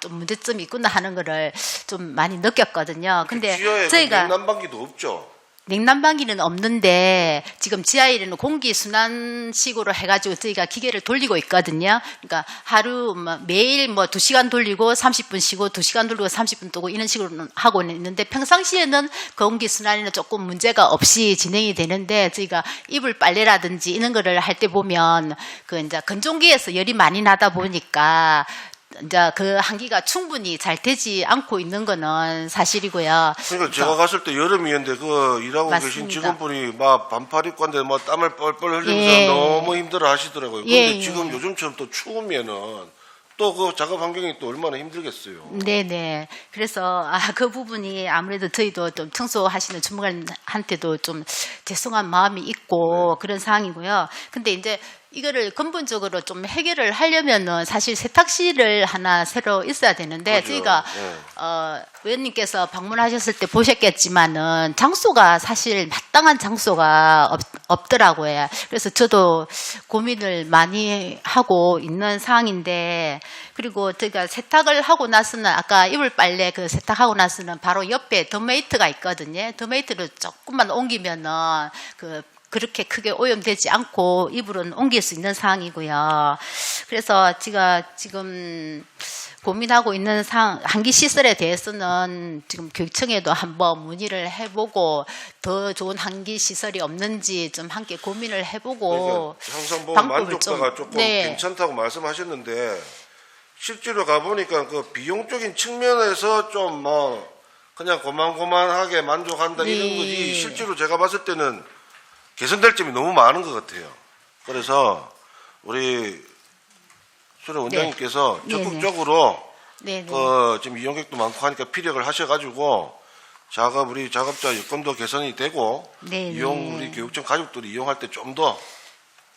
문제점이 있구나 하는 거를 좀 많이 느꼈거든요. 근데 지하에 저희가 냉난방기도 없죠. 냉난방기는 없는데 지금 지하에는 공기순환식으로 해가지고 저희가 기계를 돌리고 있거든요. 그러니까 하루 매일 2시간 돌리고 30분 쉬고 2시간 돌리고 30분 뜨고 이런 식으로 하고 있는데 평상시에는 공기순환에는 조금 문제가 없이 진행이 되는데 저희가 이불 빨래라든지 이런 거를 할 때 보면 그 이제 건조기에서 열이 많이 나다 보니까 이제 그 한기가 충분히 잘 되지 않고 있는 거는 사실이고요. 그러니까 제가 갔을 때 여름이었는데 그 일하고 계신 맞습니다. 직원분이 막 반팔 입고 왔는데 뭐 땀을 뻘뻘 흘리면서 예. 너무 힘들어 하시더라고요. 근데 예, 지금 예. 요즘처럼 또 추우면은 또 그 작업 환경이 또 얼마나 힘들겠어요. 네네. 그래서 그 부분이 아무래도 저희도 좀 청소하시는 전문가한테도 좀 죄송한 마음이 있고 네. 그런 상황이고요. 근데 이제 이거를 근본적으로 좀 해결을 하려면은 사실 세탁실을 하나 새로 있어야 되는데 그죠. 저희가 네. 의원님께서 방문하셨을 때 보셨겠지만은 장소가 사실 마땅한 장소가 없더라고요. 그래서 저도 고민을 많이 하고 있는 상황인데 그리고 저희가 세탁을 하고 나서는 아까 이불 빨래 그 세탁하고 나서는 바로 옆에 더메이트가 있거든요. 더메이트를 조금만 옮기면은 그렇게 크게 오염되지 않고 이불은 옮길 수 있는 상황이고요. 그래서 제가 지금 고민하고 있는 한기 시설에 대해서는 지금 교육청에도 한번 문의를 해보고 더 좋은 한기 시설이 없는지 좀 함께 고민을 해보고 그러니까 항상 보면 방법을 만족도가 조금 네. 괜찮다고 말씀하셨는데 실제로 가보니까 그 비용적인 측면에서 좀 뭐 그냥 고만고만하게 만족한다 이런 거지 실제로 제가 봤을 때는 개선될 점이 너무 많은 것 같아요. 그래서 우리 수련 원장님께서 네. 적극적으로 네, 네. 지금 이용객도 많고 하니까 피력을 하셔가지고 우리 작업자 여건도 개선이 되고 네, 우리 네. 교육청 가족들이 이용할 때 좀 더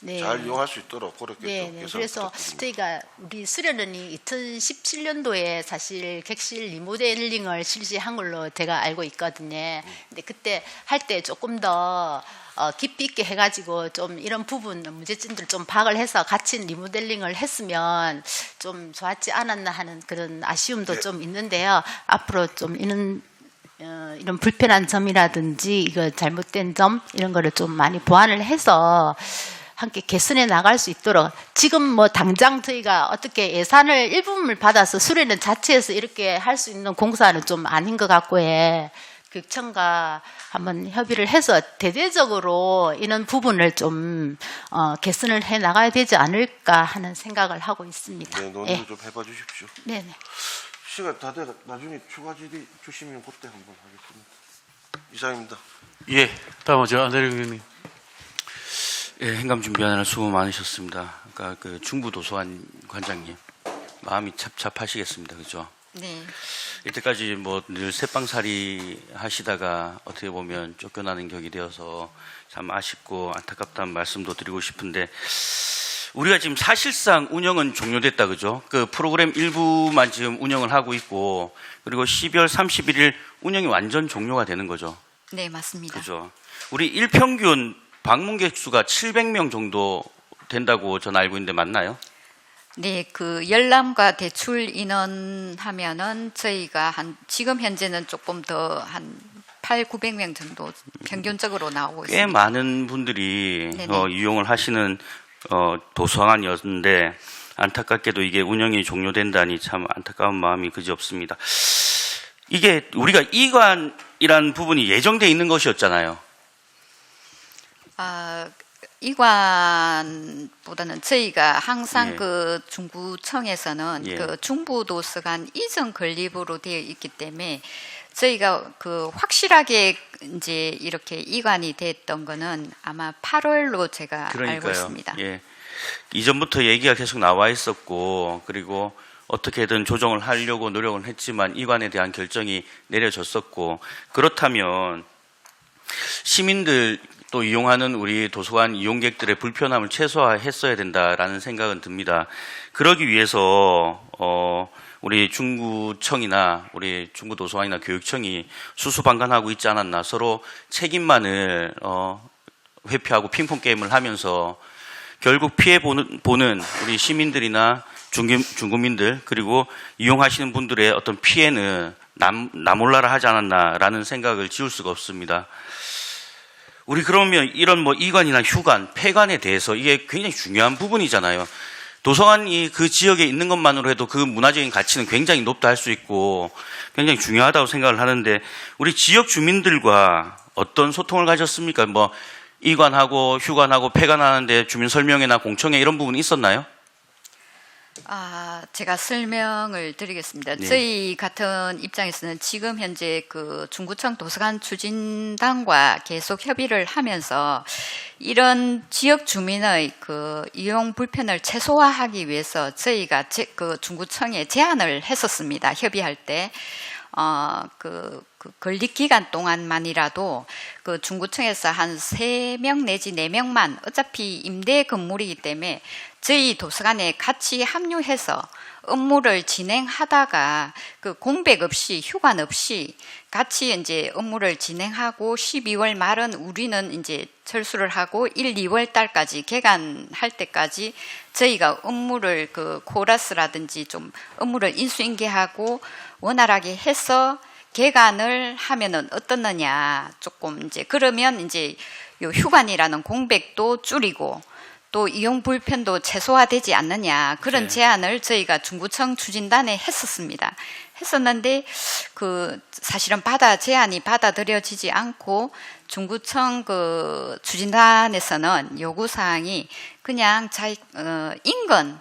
잘 네. 이용할 수 있도록 그렇게 네, 좀 네. 개선 그래서 부탁드립니다. 저희가 우리 수련원이 2017년도에 사실 객실 리모델링을 실시한 걸로 제가 알고 있거든요. 근데 그때 할 때 조금 더 깊이 있게 해가지고 좀 이런 부분 문제점들 좀 파악을 해서 같이 리모델링을 했으면 좀 좋았지 않았나 하는 그런 아쉬움도 좀 있는데요. 앞으로 좀 이런 불편한 점이라든지 이거 잘못된 점 이런 거를 좀 많이 보완을 해서 함께 개선해 나갈 수 있도록 지금 뭐 당장 저희가 어떻게 예산을 일부분을 받아서 수련원 자체에서 이렇게 할 수 있는 공사는 좀 아닌 것 같고요. 교육청과 한번 협의를 해서 대대적으로 이런 부분을 좀 개선을 해 나가야 되지 않을까 하는 생각을 하고 있습니다. 네, 논의를 좀 해봐 주십시오. 네네. 시간 다 돼가 나중에 추가 질의 주시면 그때 한번 하겠습니다. 이상입니다. 예, 다음은 저 안대령 의원님. 예, 행감 준비하느라 수고 많으셨습니다. 그러니까 그 중부도서관 관장님 마음이 찹찹하시겠습니다, 그죠? 네. 이때까지 뭐 늘 새빵살이 하시다가 어떻게 보면 쫓겨나는 격이 되어서 참 아쉽고 안타깝다는 말씀도 드리고 싶은데 우리가 지금 사실상 운영은 종료됐다, 그죠? 그 프로그램 일부만 지금 운영을 하고 있고 그리고 12월 31일 운영이 완전 종료가 되는 거죠, 네, 맞습니다. 그죠? 우리 일평균 방문객 수가 700명 정도 된다고 전 알고 있는데 맞나요? 네, 그 열람과 대출 인원 하면은 저희가 지금 현재는 조금 더 한 800~900명 정도 평균적으로 나오고 꽤 있습니다. 많은 분들이 네네. 이용을 하시는 도서관이었는데 안타깝게도 이게 운영이 종료된다니 참 안타까운 마음이 그지없습니다. 이게 우리가 이관이라는 부분이 예정돼 있는 것이었잖아요. 이관보다는 저희가 항상 예. 그 중구청에서는 예. 그 중부도서관 이전 건립으로 되어 있기 때문에 저희가 그 확실하게 이제 이렇게 이관이 됐던 거는 아마 8월로 제가 알고 있습니다. 예. 이전부터 얘기가 계속 나와 있었고 그리고 어떻게든 조정을 하려고 노력을 했지만 이관에 대한 결정이 내려졌었고 그렇다면 시민들 또 이용하는 우리 도서관 이용객들의 불편함을 최소화했어야 된다라는 생각은 듭니다. 그러기 위해서 우리 중구청이나 우리 중구도서관이나 교육청이 수수방관하고 있지 않았나 서로 책임만을 회피하고 핑퐁 게임을 하면서 결국 피해 보는 우리 시민들이나 중국민들 그리고 이용하시는 분들의 어떤 피해는 나몰라라 하지 않았나라는 생각을 지울 수가 없습니다. 우리 그러면 이런 뭐 이관이나 휴관, 폐관에 대해서 이게 굉장히 중요한 부분이잖아요. 도서관이 그 지역에 있는 것만으로 해도 그 문화적인 가치는 굉장히 높다 할 수 있고 굉장히 중요하다고 생각을 하는데 우리 지역 주민들과 어떤 소통을 가졌습니까? 뭐 이관하고 휴관하고 폐관하는데 주민 설명회나 공청회 이런 부분이 있었나요? 제가 설명을 드리겠습니다. 네. 저희 같은 입장에서는 지금 현재 그 중구청 도서관 추진단과 계속 협의를 하면서 이런 지역 주민의 그 이용 불편을 최소화하기 위해서 저희가 그 중구청에 제안을 했었습니다. 협의할 때. 그 건립 기간 동안만이라도 그 중구청에서 한 3명 내지 4명만 어차피 임대 건물이기 때문에 저희 도서관에 같이 합류해서 업무를 진행하다가 그 공백 없이 휴관 없이 같이 이제 업무를 진행하고 12월 말은 우리는 이제 철수를 하고 1, 2월 달까지 개관할 때까지 저희가 업무를 그 코러스라든지 좀 업무를 인수인계하고 원활하게 해서 개관을 하면은 어떻느냐 조금 이제 그러면 이제 요 휴관이라는 공백도 줄이고 또 이용 불편도 최소화되지 않느냐 그런 네. 제안을 저희가 중구청 추진단에 했었는데 그 사실은 제안이 받아들여지지 않고 중구청 그 추진단에서는 요구 사항이 그냥 인근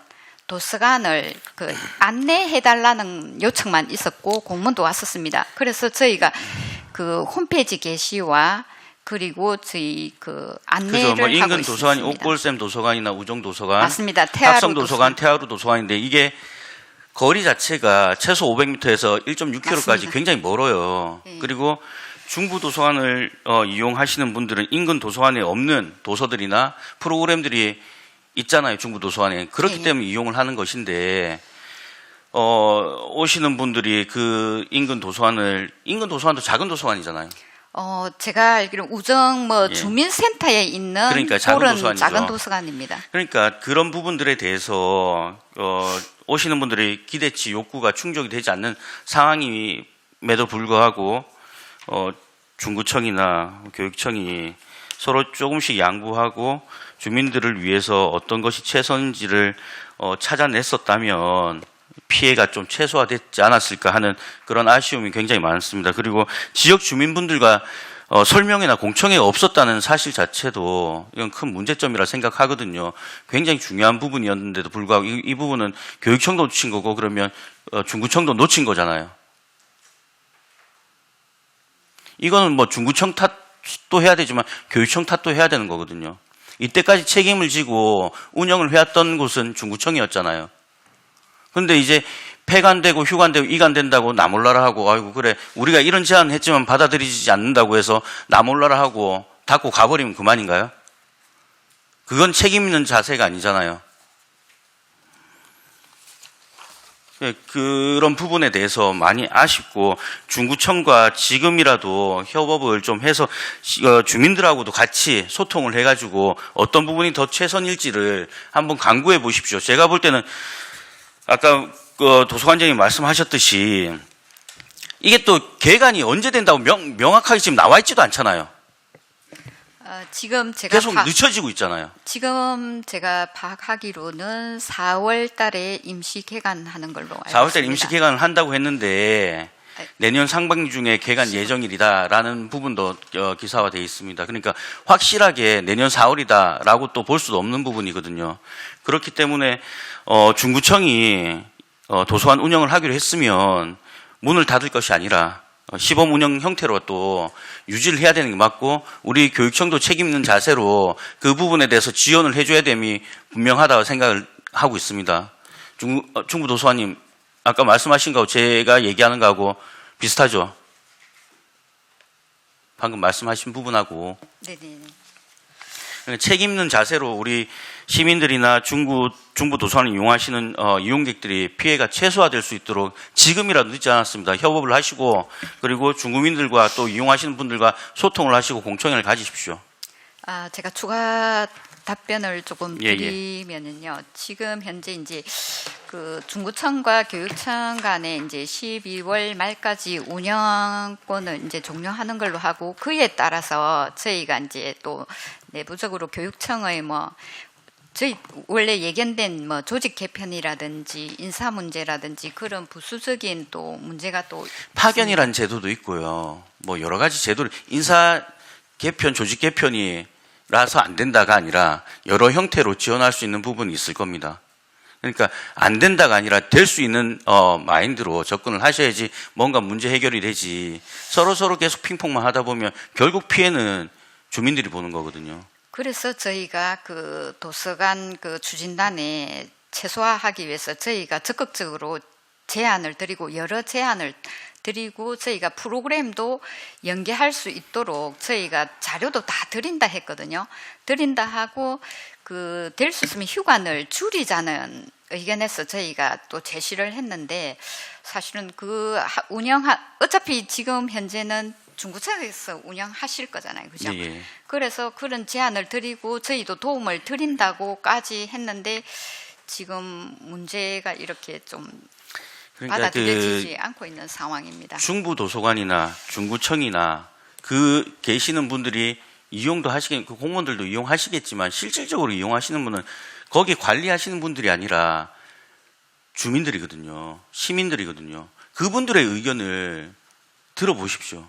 도서관을 그 안내해달라는 요청만 있었고 공문도 왔었습니다. 그래서 저희가 그 홈페이지 게시와 그리고 저희 그 안내를 그죠. 뭐 하고 인근 있습니다. 도서관이 옥골샘 도서관이나 우정 도서관, 맞습니다. 태아루 합성 도서관, 태아루 도서관인데 이게 거리 자체가 최소 500m에서 1.6km까지 맞습니다. 굉장히 멀어요. 네. 그리고 중부 도서관을 이용하시는 분들은 인근 도서관에 없는 도서들이나 프로그램들이 있잖아요. 중부 도서관에. 그렇기 네. 때문에 이용을 하는 것인데 오시는 분들이 그 인근 도서관도 작은 도서관이잖아요. 제가 알기로 우정 뭐 예. 주민센터에 있는 그러니까 작은 그런 도서관이죠. 작은 도서관입니다. 그러니까 그런 부분들에 대해서 오시는 분들의 기대치, 욕구가 충족이 되지 않는 상황임에도 불구하고 중구청이나 교육청이 서로 조금씩 양보하고 주민들을 위해서 어떤 것이 최선인지를 찾아냈었다면 피해가 좀 최소화됐지 않았을까 하는 그런 아쉬움이 굉장히 많습니다. 그리고 지역 주민분들과 설명이나 공청회가 없었다는 사실 자체도 이건 큰 문제점이라 생각하거든요. 굉장히 중요한 부분이었는데도 불구하고 이 부분은 교육청도 놓친 거고 그러면 중구청도 놓친 거잖아요. 이거는 뭐 중구청 탓도 해야 되지만 교육청 탓도 해야 되는 거거든요. 이때까지 책임을 지고 운영을 해왔던 곳은 중구청이었잖아요. 근데 이제 폐간되고 휴관되고 이관된다고 나 몰라라 하고 아이고 그래 우리가 이런 제안을 했지만 받아들이지 않는다고 해서 나 몰라라 하고 닫고 가버리면 그만인가요? 그건 책임 있는 자세가 아니잖아요. 그런 부분에 대해서 많이 아쉽고 중구청과 지금이라도 협업을 좀 해서 주민들하고도 같이 소통을 해가지고 어떤 부분이 더 최선일지를 한번 강구해 보십시오. 제가 볼 때는 아까 도서관장님 말씀하셨듯이 이게 또 개관이 언제 된다고 명확하게 지금 나와 있지도 않잖아요. 지금 제가 계속 늦춰지고 있잖아요. 지금 제가 파악하기로는 4월 달에 임시 개관하는 걸로 알고 4월 달에 있습니다. 임시 개관을 한다고 했는데 내년 상반기 중에 개관 예정일이다라는 부분도 기사화되어 있습니다. 그러니까 확실하게 내년 4월이다라고 또 볼 수도 없는 부분이거든요. 그렇기 때문에 중구청이 도서관 운영을 하기로 했으면 문을 닫을 것이 아니라 시범 운영 형태로 또 유지를 해야 되는 게 맞고 우리 교육청도 책임 있는 자세로 그 부분에 대해서 지원을 해줘야 됨이 분명하다고 생각을 하고 있습니다. 중부 도서관님 아까 말씀하신 거하고 제가 얘기하는 거하고 비슷하죠? 방금 말씀하신 부분하고 네네. 책임 있는 자세로 우리 시민들이나 중부 도서관을 이용하시는 이용객들이 피해가 최소화될 수 있도록 지금이라도 늦지 않았습니다. 협업을 하시고 그리고 중구민들과 또 이용하시는 분들과 소통을 하시고 공청회를 가지십시오. 제가 추가 답변을 조금 예, 예. 드리면은요. 지금 현재 이제 그 중구청과 교육청 간에 이제 12월 말까지 운영권을 이제 종료하는 걸로 하고 그에 따라서 저희가 이제 또 내부적으로 교육청의 뭐 저희 원래 예견된 뭐 조직 개편이라든지 인사 문제라든지 그런 부수적인 또 문제가 또 파견이라는 제도도 있고요. 뭐 여러 가지 제도를 인사 개편, 조직 개편이라서 안 된다가 아니라 여러 형태로 지원할 수 있는 부분이 있을 겁니다. 그러니까 안 된다가 아니라 될 수 있는 마인드로 접근을 하셔야지 뭔가 문제 해결이 되지 서로 계속 핑퐁만 하다 보면 결국 피해는 주민들이 보는 거거든요. 그래서 저희가 그 도서관 그 추진단에 최소화하기 위해서 저희가 적극적으로 제안을 드리고 여러 제안을 드리고 저희가 프로그램도 연계할 수 있도록 저희가 자료도 다 드린다 했거든요. 드린다 하고 그 될 수 있으면 휴관을 줄이자는 의견에서 저희가 또 제시를 했는데 사실은 그 어차피 지금 현재는 중구청에서 운영하실 거잖아요. 그죠? 예. 그래서 그런 제안을 드리고 저희도 도움을 드린다고까지 했는데 지금 문제가 이렇게 좀 그러니까 받아들여지지 않고 있는 상황입니다. 중부 도서관이나 중구청이나 그 계시는 분들이 이용도 그 공무원들도 이용하시겠지만 실질적으로 이용하시는 분은 거기 관리하시는 분들이 아니라 주민들이거든요. 시민들이거든요. 그분들의 의견을 들어보십시오.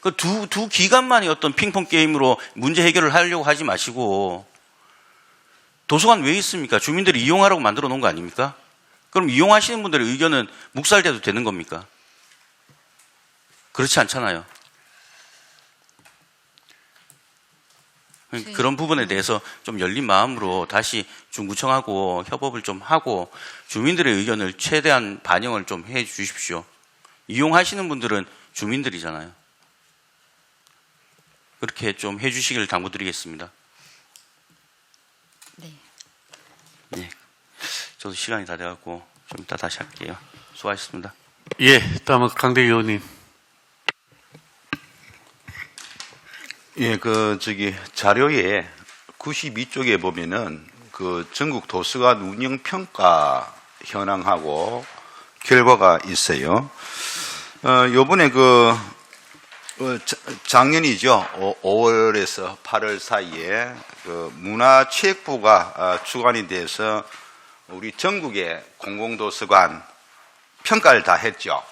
그 두 기관만이 어떤 핑퐁 게임으로 문제 해결을 하려고 하지 마시고 도서관 왜 있습니까? 주민들이 이용하라고 만들어 놓은 거 아닙니까? 그럼 이용하시는 분들의 의견은 묵살돼도 되는 겁니까? 그렇지 않잖아요. 그런 부분에 대해서 좀 열린 마음으로 다시 중구청하고 협업을 좀 하고 주민들의 의견을 최대한 반영을 좀 해 주십시오. 이용하시는 분들은 주민들이잖아요. 그렇게 좀 해 주시기를 당부드리겠습니다. 네. 네. 저도 시간이 다 돼갖고 좀 이따 다시 할게요. 수고하셨습니다. 예, 다음은 강대 의원님. 예, 자료에 92쪽에 보면은 전국 도서관 운영 평가 현황하고 결과가 있어요. 요번에 작년이죠. 5월에서 8월 사이에 문화체육부가 주관이 돼서 우리 전국의 공공도서관 평가를 다 했죠.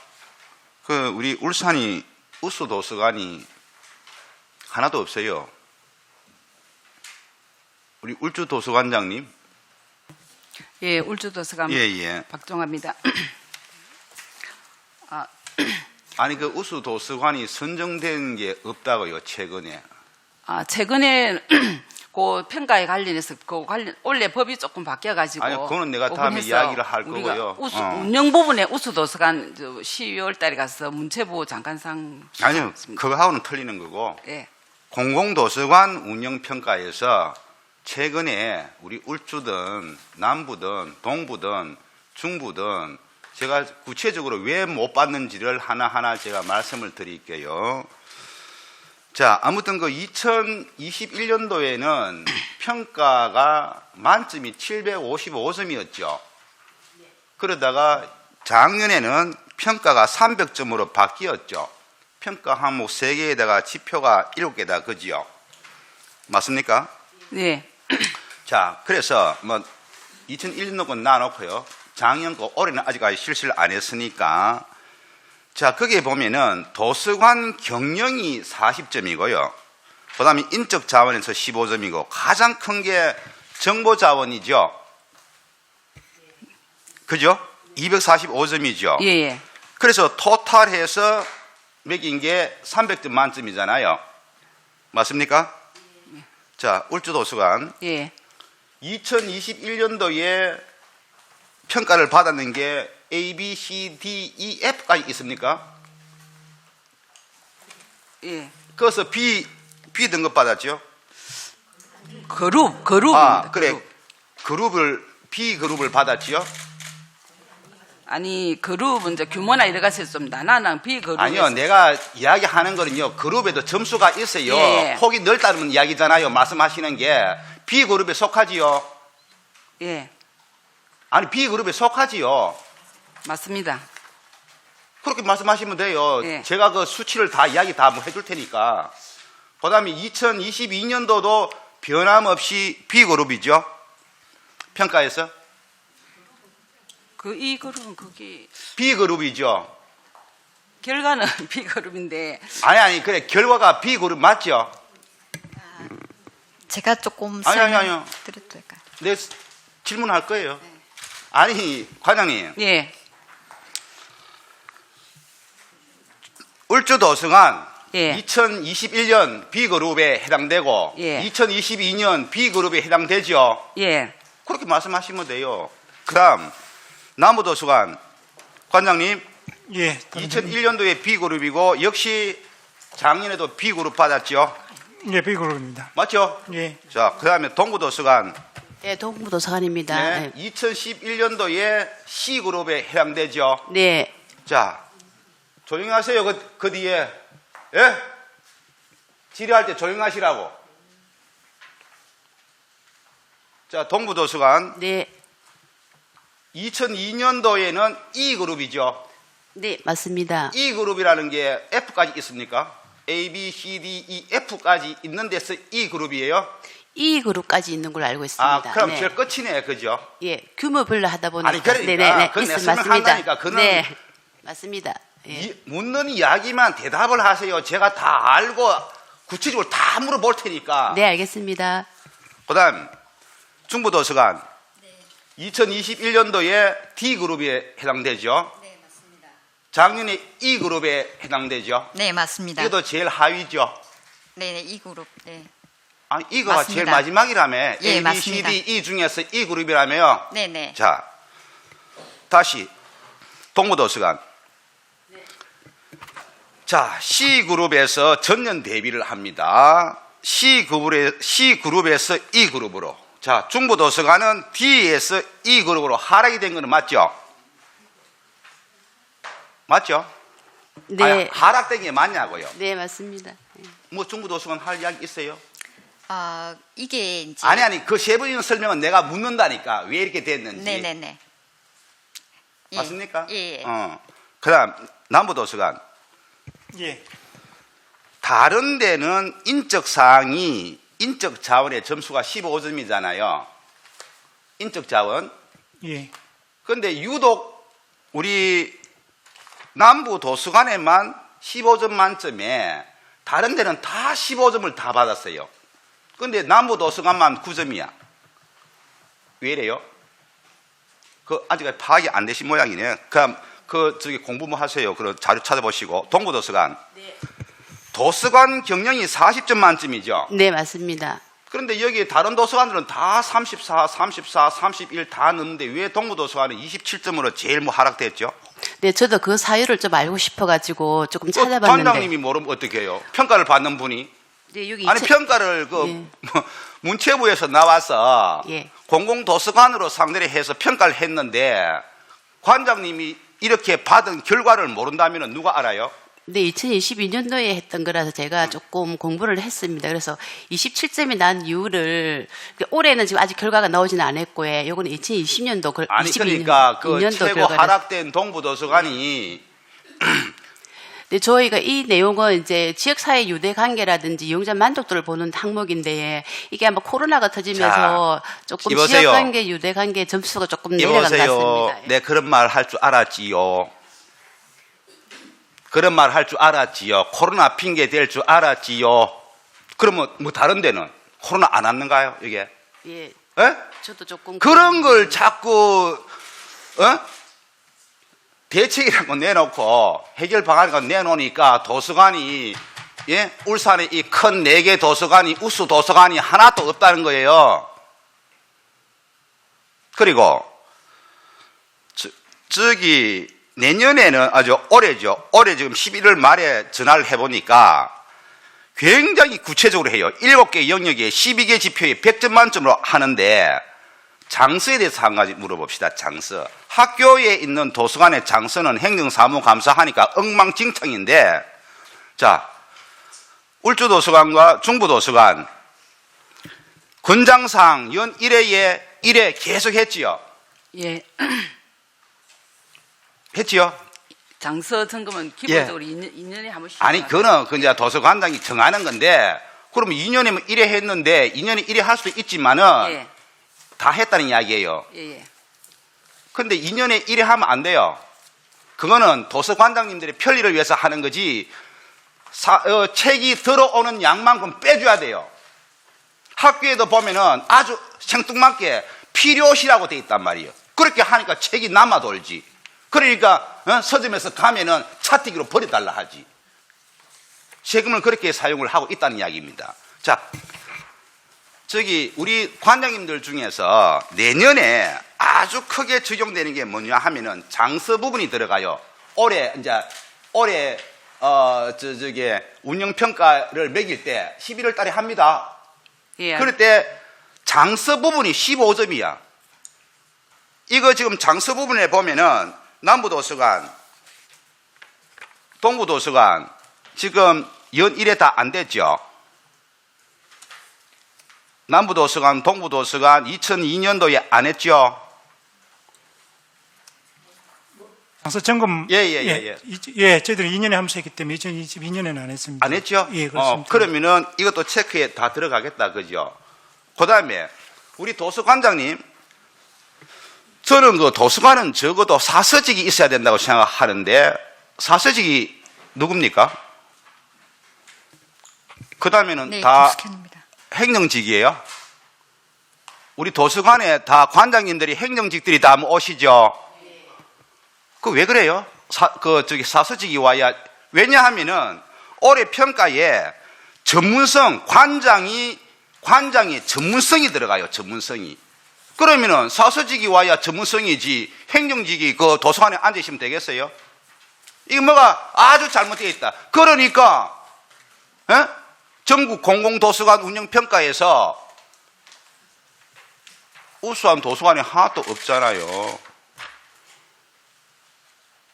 우리 울산이 우수 도서관이 하나도 없어요. 우리 울주 도서관장님. 예, 울주도서관 예. 박종합니다. 아니 우수 도서관이 선정된 게 없다고요, 최근에. 최근에 그 평가에 관련해서 원래 법이 조금 바뀌어가지고. 아니, 그거는 내가 다음에 이야기를 할 거고요. 운영 부분에 우수도서관 12월달에 가서 문체부 장관상. 아니요, 그거하고는 틀리는 거고. 예. 공공도서관 운영평가에서 최근에 우리 울주든 남부든 동부든 중부든 제가 구체적으로 왜 못 받는지를 하나하나 제가 말씀을 드릴게요. 자, 아무튼 2021년도에는 평가가 만점이 755점이었죠. 그러다가 작년에는 평가가 300점으로 바뀌었죠. 평가 항목 3개에다가 지표가 7개다, 그지요? 맞습니까? 네. 자, 그래서 2001년도 건 놔놓고요. 작년 거 올해는 아직까지 실시를 안 했으니까. 자, 거기에 보면은 도서관 경영이 40점이고요. 그 다음에 인적 자원에서 15점이고, 가장 큰 게 정보 자원이죠. 그죠? 245점이죠. 예. 그래서 토탈해서 매긴 게 300점 만점이잖아요. 맞습니까? 자, 울주도서관. 예. 2021년도에 평가를 받았는 게 A, B, C, D, E, F까지 있습니까? 예. 그래서 B 등급 받았죠? 그룹. 그래. B 그룹을 받았지요? 아니, 그룹은 이제 규모나 여러 가지 좀 나나는 비그룹. 아니요, 내가 이야기하는 거는요, 그룹에도 점수가 있어요. 예. 폭이 넓다는 이야기잖아요. 말씀하시는 게. B 그룹에 속하지요? 예. 아니, B 그룹에 속하지요. 맞습니다. 그렇게 말씀하시면 돼요. 예. 제가 수치를 다 이야기 다 해줄 테니까. 그 다음에 2022년도도 변함없이 B그룹이죠. 평가에서. 이 그룹은 거기 B그룹이죠. 결과는 B그룹인데. 아니, 그래. 결과가 B그룹 맞죠? 제가 조금 아니요. 드려도 될까요? 내 질문할 거예요. 아니, 과장님. 예. 울주도서관 예. 2021년 B그룹에 해당되고 예. 2022년 B그룹에 해당되죠. 예. 그렇게 말씀하시면 돼요. 그 다음 남부도서관 관장님. 예. 2001년도에 B그룹이고 역시 작년에도 B그룹 받았죠. 예, B그룹입니다. 맞죠? 예. 자, 그 다음에 동부도서관. 예, 동부도서관입니다. 네. 2011년도에 C그룹에 해당되죠. 네. 자, 조용히 하세요. 그 뒤에. 예? 질의할 때 조용히 하시라고. 자, 동부도서관. 네. 2002년도에는 E그룹이죠. 네, 맞습니다. E그룹이라는 게 F까지 있습니까? A, B, C, D, E, F까지 있는 데서 E그룹이에요? E 그룹까지 있는 걸로 알고 있습니다. 아, 그럼 네. 제일 끝이네. 그죠? 예, 규모별로 하다 보니까. 아니, 그러니까. 네네네. 그건 내가 맞습니다. 설명한다니까. 그거는 네, 맞습니다. 예. 묻는 이야기만 대답을 하세요. 제가 다 알고 구체적으로 다 물어볼 테니까. 네, 알겠습니다. 그 다음 중부도서관 2021년도에 D그룹에 해당되죠. 네, 맞습니다. 작년에 E그룹에 해당되죠. 네, 맞습니다. 이것도 제일 하위죠. 네, 이 그룹. 네. 아, 이거가 맞습니다. 제일 마지막이라며. 예, A, B, 맞습니다. C, D, E 중에서 E그룹이라며요. 네, 네. 자, 다시 동부도서관. 자, C그룹에서 전년 대비를 합니다. C그룹에서 E그룹으로. 자, 중부도서관은 D에서 E그룹으로 하락이 된 거는 맞죠? 맞죠? 네, 아니, 하락된 게 맞냐고요? 네 맞습니다. 네. 뭐 중부도서관 할 이야기 있어요? 아, 이게 이제 아니 그 세부적인 설명은 내가 묻는다니까 왜 이렇게 됐는지. 네, 네, 네. 예. 맞습니까? 예, 예. 그다음 남부도서관. 예. 다른 데는 인적 사항이 인적 자원의 점수가 15점이잖아요. 인적 자원. 예. 근데 유독 우리 남부 도서관에만 15점 만점에 다른 데는 다 15점을 다 받았어요. 근데 남부 도서관만 9점이야. 왜 이래요? 그 아직 파악이 안 되신 모양이네요. 그럼 저기 공부 뭐 하세요. 그런 자료 찾아보시고. 동부 도서관. 네. 도서관 경영이 40점 만점이죠. 네 맞습니다. 그런데 여기 다른 도서관들은 다 34, 34, 31 다 넣는데 왜 동부 도서관은 27점으로 제일 뭐 하락됐죠? 네 저도 그 사유를 좀 알고 싶어가지고 조금 찾아봤는데. 관장님이 모르면 어떻게 해요? 평가를 받는 분이. 네 여기 아니 평가를 예. 문체부에서 나와서 예. 공공도서관으로 상대를 해서 평가를 했는데 관장님이 이렇게 받은 결과를 모른다면 누가 알아요? 네, 2022년도에 했던 거라서 제가 조금 공부를 했습니다. 그래서 27점이 난 이유를 올해는 지금 아직 결과가 나오지는 않았고요. 요거는 2020년도 아니 22년, 그러니까 그 2년도 최고 결과를. 하락된 동부도서관이 네, 저희가 이 내용은 이제 지역사회 유대 관계라든지 이용자 만족도를 보는 항목인데 이게 아마 코로나가 터지면서 조금 이보세요. 지역관계 유대 관계 점수가 조금 내려간 것 이보세요. 같습니다. 네 그런 말 할 줄 알았지요. 그런 말 할 줄 알았지요. 코로나 핑계 댈 줄 알았지요. 그러면 뭐 다른 데는 코로나 안 왔는가요? 이게? 예, 예? 저도 조금 그런 걸 자꾸 대책이라고 내놓고 해결 방안이라고 내놓으니까 도서관이 울산에 이 큰 4개 도서관이 우수 도서관이 하나도 없다는 거예요. 그리고 저기 내년에는 아주 올해죠. 올해 지금 11월 말에 전화를 해보니까 굉장히 구체적으로 해요. 7개 영역에 12개 지표에 100점 만점으로 하는데 장서에 대해서 한 가지 물어봅시다. 장서. 학교에 있는 도서관의 장서는 행정사무감사하니까 엉망진창인데 자 울주도서관과 중부도서관 권장사항 연 1회에 1회 계속 했지요. 예. 했지요. 장서 점검은 기본적으로 2년에 한 번씩. 아니 그거는 그 이제 도서관장이 정하는 건데 그러면 2년이면 1회 했는데 2년에 1회 할 수도 있지만은 예. 다 했다는 이야기예요. 예, 예. 근데 2년에 1회 하면 안 돼요. 그거는 도서관장님들의 편리를 위해서 하는 거지 책이 들어오는 양만큼 빼줘야 돼요. 학교에도 보면은 아주 생뚱맞게 필요시라고 돼 있단 말이에요. 그렇게 하니까 책이 남아 돌지. 그러니까 서점에서 가면은 차티기로 버려달라 하지. 세금을 그렇게 사용을 하고 있다는 이야기입니다. 자, 저기 우리 관장님들 중에서 내년에 아주 크게 적용되는 게 뭐냐 하면은 장서 부분이 들어가요. 올해 저기 운영 평가를 매길 때 11월 달에 합니다. 예. 그럴 때 장서 부분이 15점이야. 이거 지금 장서 부분에 보면은 남부도서관, 동부도서관 지금 연 1회 다 안 됐죠. 남부도서관, 동부도서관 2002년도에 안 했죠. 장서 점검 예. 저희들은 2년에 한 번씩 했기 때문에 2022년에는 안 했습니다. 안 했죠? 예, 그렇습니다. 그러면은 이것도 체크에 다 들어가겠다, 그죠? 그 다음에 우리 도서관장님, 저는 그 도서관은 적어도 사서직이 있어야 된다고 생각하는데 사서직이 누굽니까? 그 다음에는 네, 다 김숙현입니다. 행정직이에요? 우리 도서관에 다 관장님들이 행정직들이 다 오시죠? 그 왜 그래요? 사서직이 와야. 왜냐하면은 올해 평가에 전문성, 관장이 전문성이 들어가요, 전문성이. 그러면은 사서직이 와야 전문성이지 행정직이 그 도서관에 앉으시면 되겠어요? 이거 뭐가 아주 잘못되어 있다. 그러니까 전국 공공도서관 운영평가에서 우수한 도서관이 하나도 없잖아요.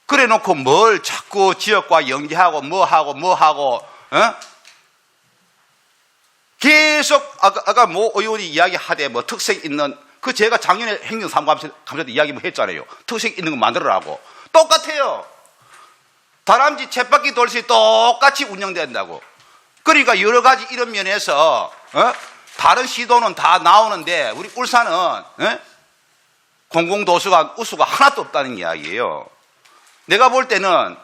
그래 놓고 뭘 자꾸 지역과 연계하고 뭐 하고 계속 아까 모 의원이 이야기하되 뭐 특색 있는 그 제가 작년에 행정사무감사 때 이야기 뭐 했잖아요. 특색 있는 거 만들어라고. 똑같아요. 다람쥐 쳇바퀴 돌듯이 똑같이 운영된다고. 그러니까 여러 가지 이런 면에서 다른 시도는 다 나오는데 우리 울산은 공공도서관 우수가 하나도 없다는 이야기예요. 내가 볼 때는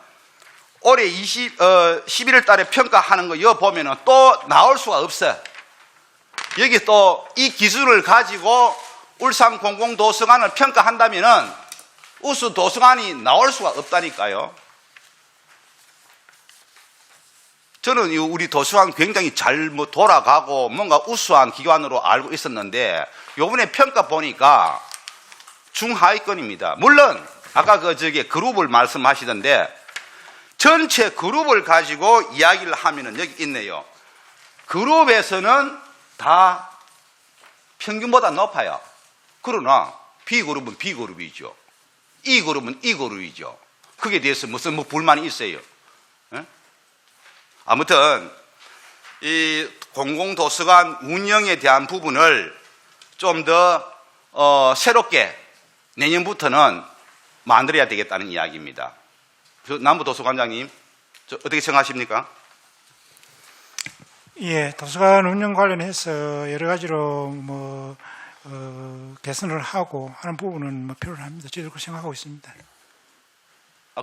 올해 11월 달에 평가하는 거 이거 보면은 또 나올 수가 없어. 여기 또 이 기준을 가지고 울산 공공도서관을 평가한다면은 우수 도서관이 나올 수가 없다니까요. 저는 우리 도서관 굉장히 잘 돌아가고 뭔가 우수한 기관으로 알고 있었는데 요번에 평가 보니까 중하위권입니다. 물론 아까 그룹을 말씀하시던데 전체 그룹을 가지고 이야기를 하면은 여기 있네요. 그룹에서는 다 평균보다 높아요. 그러나 B그룹은 B그룹이죠. E그룹은 E그룹이죠. 그게 대해서 무슨 불만이 있어요. 아무튼 이 공공도서관 운영에 대한 부분을 좀 더 새롭게 내년부터는 만들어야 되겠다는 이야기입니다. 남부도서관장님, 어떻게 생각하십니까? 예, 도서관 운영 관련해서 여러 가지로 개선을 하고 하는 부분은 필요합니다. 저희도 그렇게 생각하고 있습니다.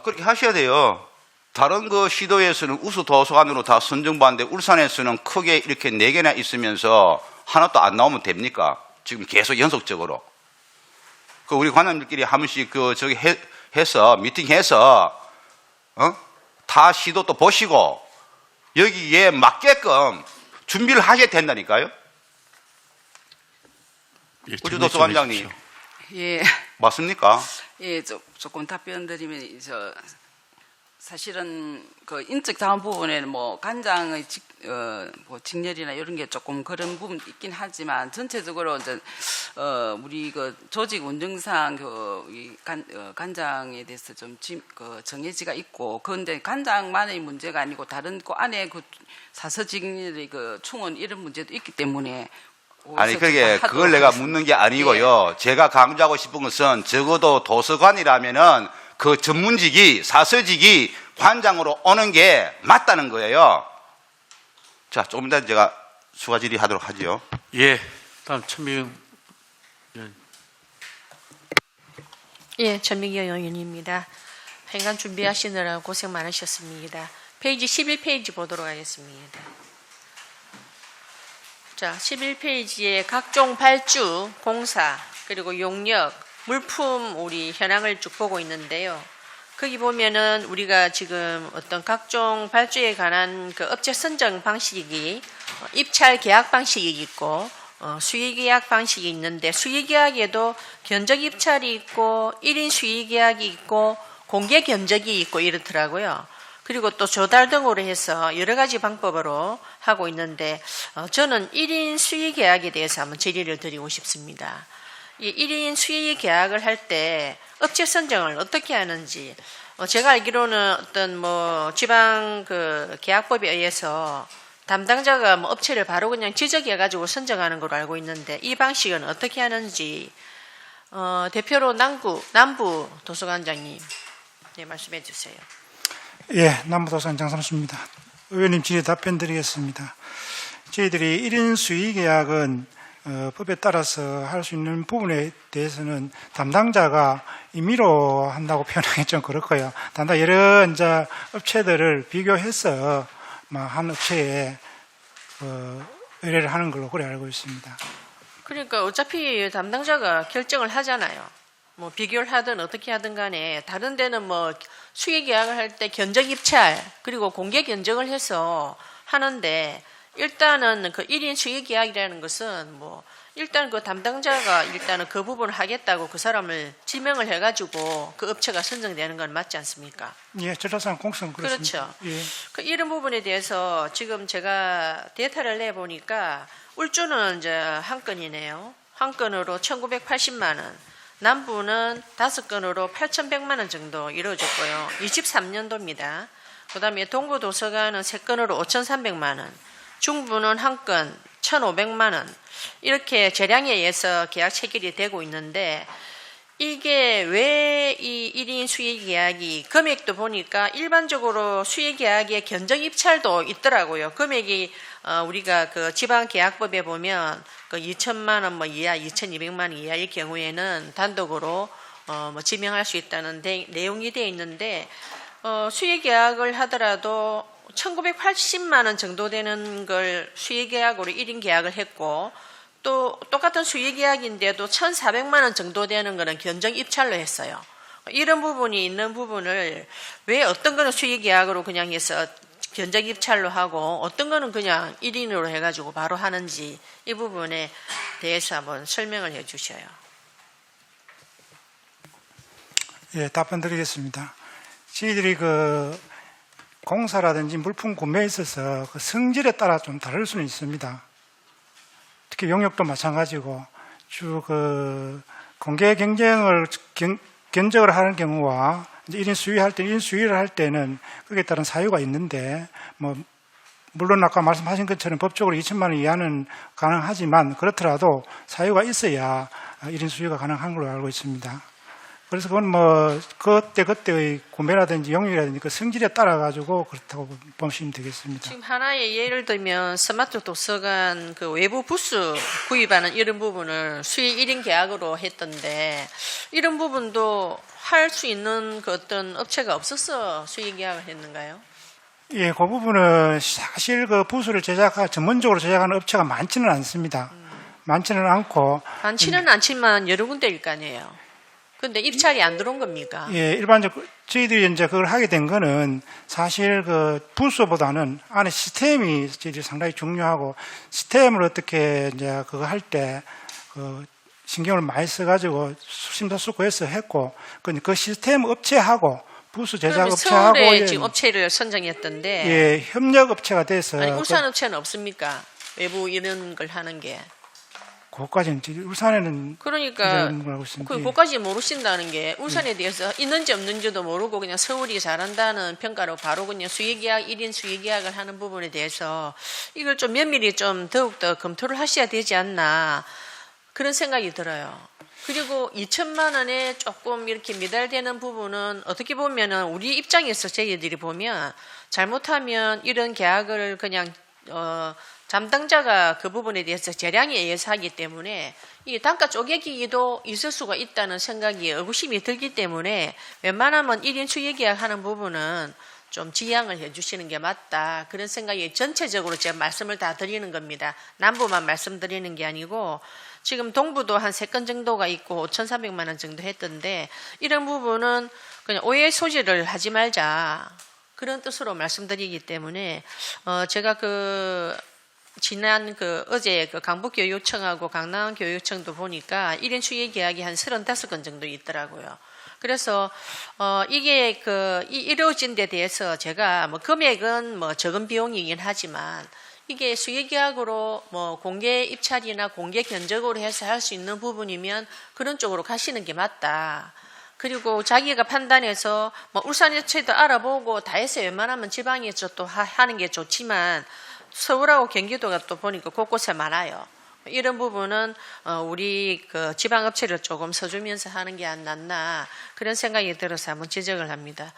그렇게 하셔야 돼요. 다른 그 시도에서는 우수 도서관으로 다 선정받는데 울산에서는 크게 이렇게 4개나 있으면서 하나도 안 나오면 됩니까? 지금 계속 연속적으로. 그 우리 관장님들끼리 한 번씩 해서 미팅해서 다 시도 또 보시고 여기에 맞게끔 준비를 하셔야 된다니까요. 우리 도서관장님. 예. 맞습니까? 예, 조금 답변드리면 사실은 그 인적 자원 부분에는 뭐 관장의 직렬이나 이런 게 조금 그런 부분 있긴 하지만 전체적으로 이제 우리 그 조직 운영상 관장에 대해서 좀 정해지가 있고 그런데 관장만의 문제가 아니고 다른 그 안에 그 사서직렬의 그 충원 이런 문제도 있기 때문에. 아니 그걸 내가 묻는 게 아니고요. 예. 제가 강조하고 싶은 것은 적어도 도서관이라면은 그 전문직이 사서직이 관장으로 오는 게 맞다는 거예요. 자, 조금 이따 제가 추가 질의하도록 하지요. 예, 다음 천명. 예, 천명희 의원입니다. 행간 준비하시느라 고생 많으셨습니다. 페이지 11페이지 보도록 하겠습니다. 자, 11페이지에 각종 발주, 공사, 그리고 용역, 물품 우리 현황을 쭉 보고 있는데요. 거기 보면은 우리가 지금 어떤 각종 발주에 관한 그 업체 선정 방식이 입찰 계약 방식이 있고 수의 계약 방식이 있는데 수의 계약에도 견적 입찰이 있고 1인 수의 계약이 있고 공개 견적이 있고 이렇더라고요. 그리고 또 조달 등으로 해서 여러 가지 방법으로 하고 있는데 저는 1인 수의 계약에 대해서 한번 질의를 드리고 싶습니다. 이 1인 수의 계약을 할 때 업체 선정을 어떻게 하는지 제가 알기로는 어떤 지방 그 계약법에 의해서 담당자가 업체를 바로 그냥 지적해 가지고 선정하는 걸로 알고 있는데 이 방식은 어떻게 하는지 대표로 남부 도서관장님 네, 말씀해 주세요. 예, 남부도서관 장삼수입니다. 의원님 질의 답변 드리겠습니다. 저희들이 1인 수의 계약은 법에 따라서 할 수 있는 부분에 대해서는 담당자가 임의로 한다고 표현하기 좀 그렇고요. 단단 여러 이제 업체들을 비교해서 한 업체에 의뢰를 하는 걸로 그래 알고 있습니다. 그러니까 어차피 담당자가 결정을 하잖아요. 뭐 비교를 하든 어떻게 하든 간에 다른 데는 뭐 수의 계약을 할 때 견적 입찰 그리고 공개 견적을 해서 하는데 일단은 그 1인 수의 계약이라는 것은 뭐 일단 그 담당자가 일단은 그 부분을 하겠다고 그 사람을 지명을 해가지고 그 업체가 선정되는 건 맞지 않습니까? 예, 절차상 공성 그렇습니다. 그렇죠. 예. 그 이런 부분에 대해서 지금 제가 데이터를 내 보니까 울주는 이제 한 건이네요. 한 건으로 1,980만 원. 남부는 5건으로 8,100만 원 정도 이루어졌고요. 23년도입니다. 그다음에 동부도서관은 3건으로 5,300만 원. 중부는 한 건 1,500만 원. 이렇게 재량에 의해서 계약 체결이 되고 있는데 이게 왜 이 1인 수의 계약이 금액도 보니까 일반적으로 수의 계약에 견적 입찰도 있더라고요. 금액이 우리가 그 지방계약법에 보면 그 2,000만 원 뭐 이하, 2,200만 원 이하일 경우에는 단독으로 뭐 지명할 수 있다는 내용이 되어 있는데 수의 계약을 하더라도 1,980만 원 정도 되는 걸 수의 계약으로 1인 계약을 했고 또 똑같은 수의 계약인데도 1,400만 원 정도 되는 거는 견적 입찰로 했어요. 이런 부분이 있는 부분을 왜 어떤 거는 수의 계약으로 그냥 해서 견적 입찰로 하고 어떤 거는 그냥 1인으로 해가지고 바로 하는지 이 부분에 대해서 한번 설명을 해 주셔요. 예, 답변 드리겠습니다. 저희들이 그 공사라든지 물품 구매에 있어서 그 성질에 따라 좀 다를 수는 있습니다. 특히 용역도 마찬가지고 쭉 그 공개 경쟁을 견적을 하는 경우와 이제 1인 수의할 때 1인 수의를 할 때는 거기에 따른 사유가 있는데 뭐 물론 아까 말씀하신 것처럼 법적으로 2천만 원 이하는 가능하지만 그렇더라도 사유가 있어야 1인 수의가 가능한 걸로 알고 있습니다. 그래서 그건 뭐 그때의 구매라든지 용역이라든지 그 성질에 따라 가지고 그렇다고 보시면 되겠습니다. 지금 하나의 예를 들면 스마트 도서관 그 외부 부스 구입하는 이런 부분을 수의 1인 계약으로 했던데 이런 부분도 할 수 있는 그 어떤 업체가 없어서 수의 계약을 했는가요? 예, 그 부분은 사실 그 부수를 전문적으로 제작하는 업체가 많지는 않습니다. 많지는 않고. 많지는 않지만 여러 군데일 거 아니에요. 근데 입찰이 안 들어온 겁니까? 예, 일반적으로 저희들이 이제 그걸 하게 된 거는 사실 그 부수보다는 안에 시스템이 저희들이 상당히 중요하고 시스템을 어떻게 이제 그거 할 때 그 신경을 많이 써가지고 심사숙고해서 했고 그 시스템 업체하고 부수 제작 업체하고 서울에 지금 업체를 선정했던데 예, 협력 업체가 돼서 아니 울산 업체는 없습니까? 외부 이런 걸 하는 게. 그것까지는 울산에는 그러니까 알고 있습니다. 그것까지 모르신다는 게 울산에 대해서 있는지 없는지도 모르고 그냥 서울이 잘한다는 평가로 바로 그냥 수의계약 1인 수의계약을 하는 부분에 대해서 이걸 좀 면밀히 좀 더욱더 검토를 하셔야 되지 않나 그런 생각이 들어요. 그리고 2천만 원에 조금 이렇게 미달되는 부분은 어떻게 보면은 우리 입장에서 저희들이 보면 잘못하면 이런 계약을 그냥 담당자가 그 부분에 대해서 재량에 의해서 하기 때문에 이 단가 쪼개기도 있을 수가 있다는 생각이 의구심이 들기 때문에 웬만하면 1인 수의계약 하는 부분은 좀 지양을 해주시는 게 맞다. 그런 생각이 전체적으로 제가 말씀을 다 드리는 겁니다. 남부만 말씀드리는 게 아니고 지금 동부도 한 3건 정도가 있고 5,400만 원 정도 했던데 이런 부분은 그냥 오해 소지를 하지 말자. 그런 뜻으로 말씀드리기 때문에 제가 지난 어제 강북교육청하고 강남교육청도 보니까 1인 수의 계약이 한 35건 정도 있더라고요. 그래서 이게 이루어진 데 대해서 제가 뭐 금액은 뭐 적은 비용이긴 하지만 이게 수의 계약으로 뭐 공개 입찰이나 공개 견적으로 해서 할 수 있는 부분이면 그런 쪽으로 가시는 게 맞다. 그리고 자기가 판단해서 뭐 울산여체도 알아보고 다 해서 웬만하면 지방에서 또 하는 게 좋지만 서울하고 경기도가 또 보니까 곳곳에 많아요. 이런 부분은 우리 그 지방업체를 조금 서주면서 하는 게 안 낫나 그런 생각이 들어서 한번 지적을 합니다.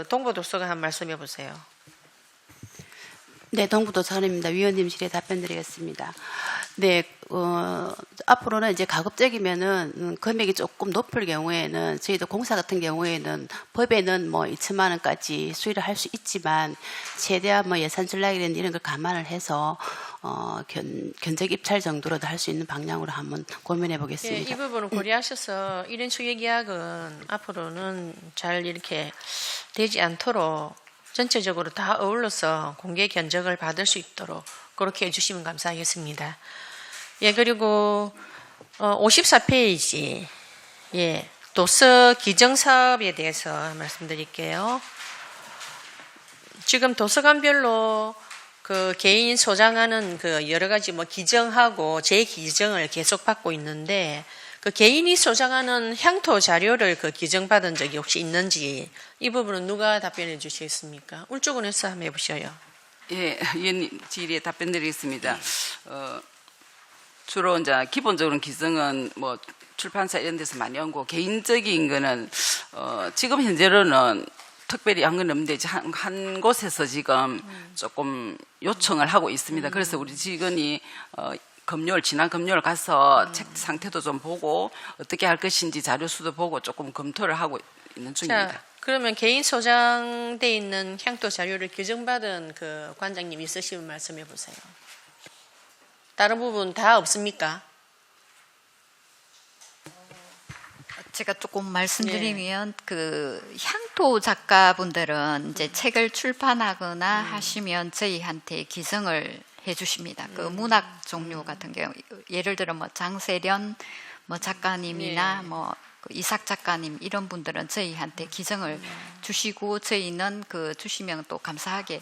동부도서관 한 말씀 해보세요. 네, 동부도서관입니다. 위원님실에 답변드리겠습니다. 네, 앞으로는 이제 가급적이면은 금액이 조금 높을 경우에는 저희도 공사 같은 경우에는 법에는 뭐 2천만 원까지 수리를 할 수 있지만 최대한 뭐 예산 전략이라든지 이런 걸 감안을 해서 견적 입찰 정도로도 할 수 있는 방향으로 한번 고민해 예, 보겠습니다. 이 부분을 고려하셔서 이런 수의 계약은 앞으로는 잘 이렇게 되지 않도록 전체적으로 다 어울러서 공개 견적을 받을 수 있도록 그렇게 해주시면 감사하겠습니다. 예, 그리고 54페이지 예, 도서 기정 사업에 대해서 말씀드릴게요. 지금 도서관별로 그 개인 소장하는 그 여러 가지 뭐 기정하고 재기정을 계속 받고 있는데 그 개인이 소장하는 향토 자료를 그 기정받은 적이 혹시 있는지 이 부분은 누가 답변해 주시겠습니까? 울주군에서 한번 해보셔요. 예, 위원님 질의에 답변드리겠습니다. 주로 이제 기본적으로는 기증은 뭐 출판사 이런 데서 많이 오고 개인적인 거는 지금 현재로는 특별히 한 건 없는데 한 곳에서 지금 조금 요청을 하고 있습니다. 그래서 우리 직원이 지난 금요일 가서 책 상태도 좀 보고 어떻게 할 것인지 자료 수도 보고 조금 검토를 하고 있는 중입니다. 자, 그러면 개인 소장돼 있는 향토 자료를 기증받은 그 관장님 있으시면 말씀해 보세요. 다른 부분 다 없습니까? 제가 조금 말씀드리면 그 향토 작가분들은 이제 책을 출판하거나 하시면 저희한테 기증을 해주십니다. 그 문학 종류 같은 경우 예를 들어 뭐 장세련 뭐 작가님이나 뭐 이삭 작가님 이런 분들은 저희한테 기증을 주시고 저희는 그 주시면 또 감사하게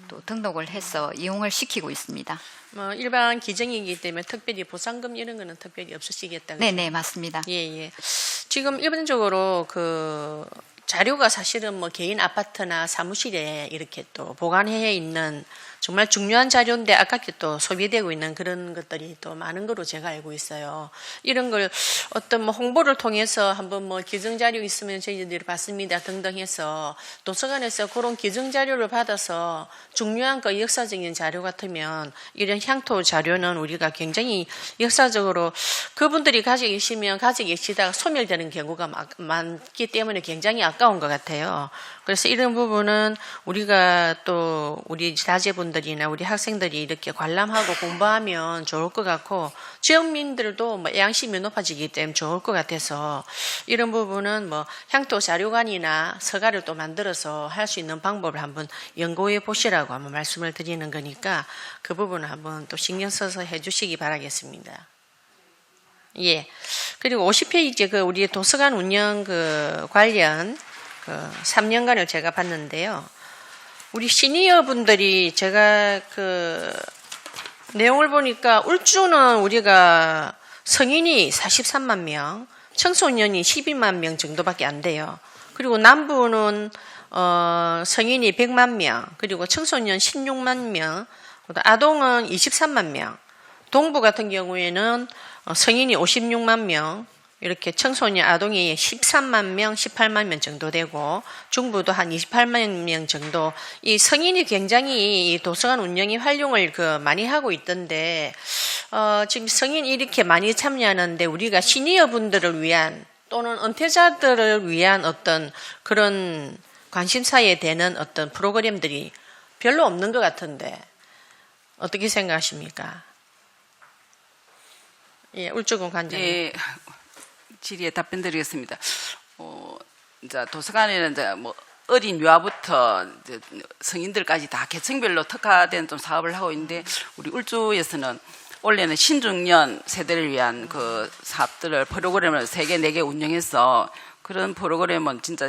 또 등록을 해서 이용을 시키고 있습니다. 뭐 일반 기증이기 때문에 특별히 보상금 이런 거는 특별히 없으시겠다. 그죠? 네네 맞습니다. 예. 지금 일반적으로 그 자료가 사실은 뭐 개인 아파트나 사무실에 이렇게 또 보관해 있는 정말 중요한 자료인데 아깝게 또 소비되고 있는 그런 것들이 또 많은 거로 제가 알고 있어요. 이런 걸 어떤 뭐 홍보를 통해서 한번 뭐 기증 자료 있으면 저희들이 받습니다 등등 해서 도서관에서 그런 기증 자료를 받아서 중요한 그 역사적인 자료 같으면 이런 향토 자료는 우리가 굉장히 역사적으로 그분들이 가지고 계시면 가지고 계시다가 소멸되는 경우가 많기 때문에 굉장히 아까운 것 같아요. 그래서 이런 부분은 우리가 또 우리 자제분들이나 우리 학생들이 이렇게 관람하고 공부하면 좋을 것 같고 지역민들도 뭐 양심이 높아지기 때문에 좋을 것 같아서 이런 부분은 뭐 향토 자료관이나 서가를 또 만들어서 할 수 있는 방법을 한번 연구해 보시라고 한번 말씀을 드리는 거니까 그 부분을 한번 또 신경 써서 해주시기 바라겠습니다. 예. 그리고 50페이지 그 우리 도서관 운영 그 관련 그 3년간을 제가 봤는데요. 우리 시니어 분들이 제가 그 내용을 보니까 울주는 우리가 성인이 43만 명, 청소년이 12만 명 정도밖에 안 돼요. 그리고 남부는 성인이 100만 명, 그리고 청소년 16만 명, 아동은 23만 명. 동부 같은 경우에는 성인이 56만 명, 이렇게 청소년 아동이 13만 명, 18만 명 정도 되고 중부도 한 28만 명 정도 이 성인이 굉장히 이 도서관 운영이 활용을 많이 하고 있던데 지금 성인이 이렇게 많이 참여하는데 우리가 시니어 분들을 위한 또는 은퇴자들을 위한 어떤 그런 관심사에 되는 어떤 프로그램들이 별로 없는 것 같은데 어떻게 생각하십니까? 예, 울주군 관장님. 예. 질의에 답변드리겠습니다. 이제 도서관에는 이제 뭐 어린 유아부터 이제 성인들까지 다 계층별로 특화된 좀 사업을 하고 있는데 우리 울주에서는 올해는 신중년 세대를 위한 그 사업들을 프로그램을 3개, 4개 운영해서 그런 프로그램은 진짜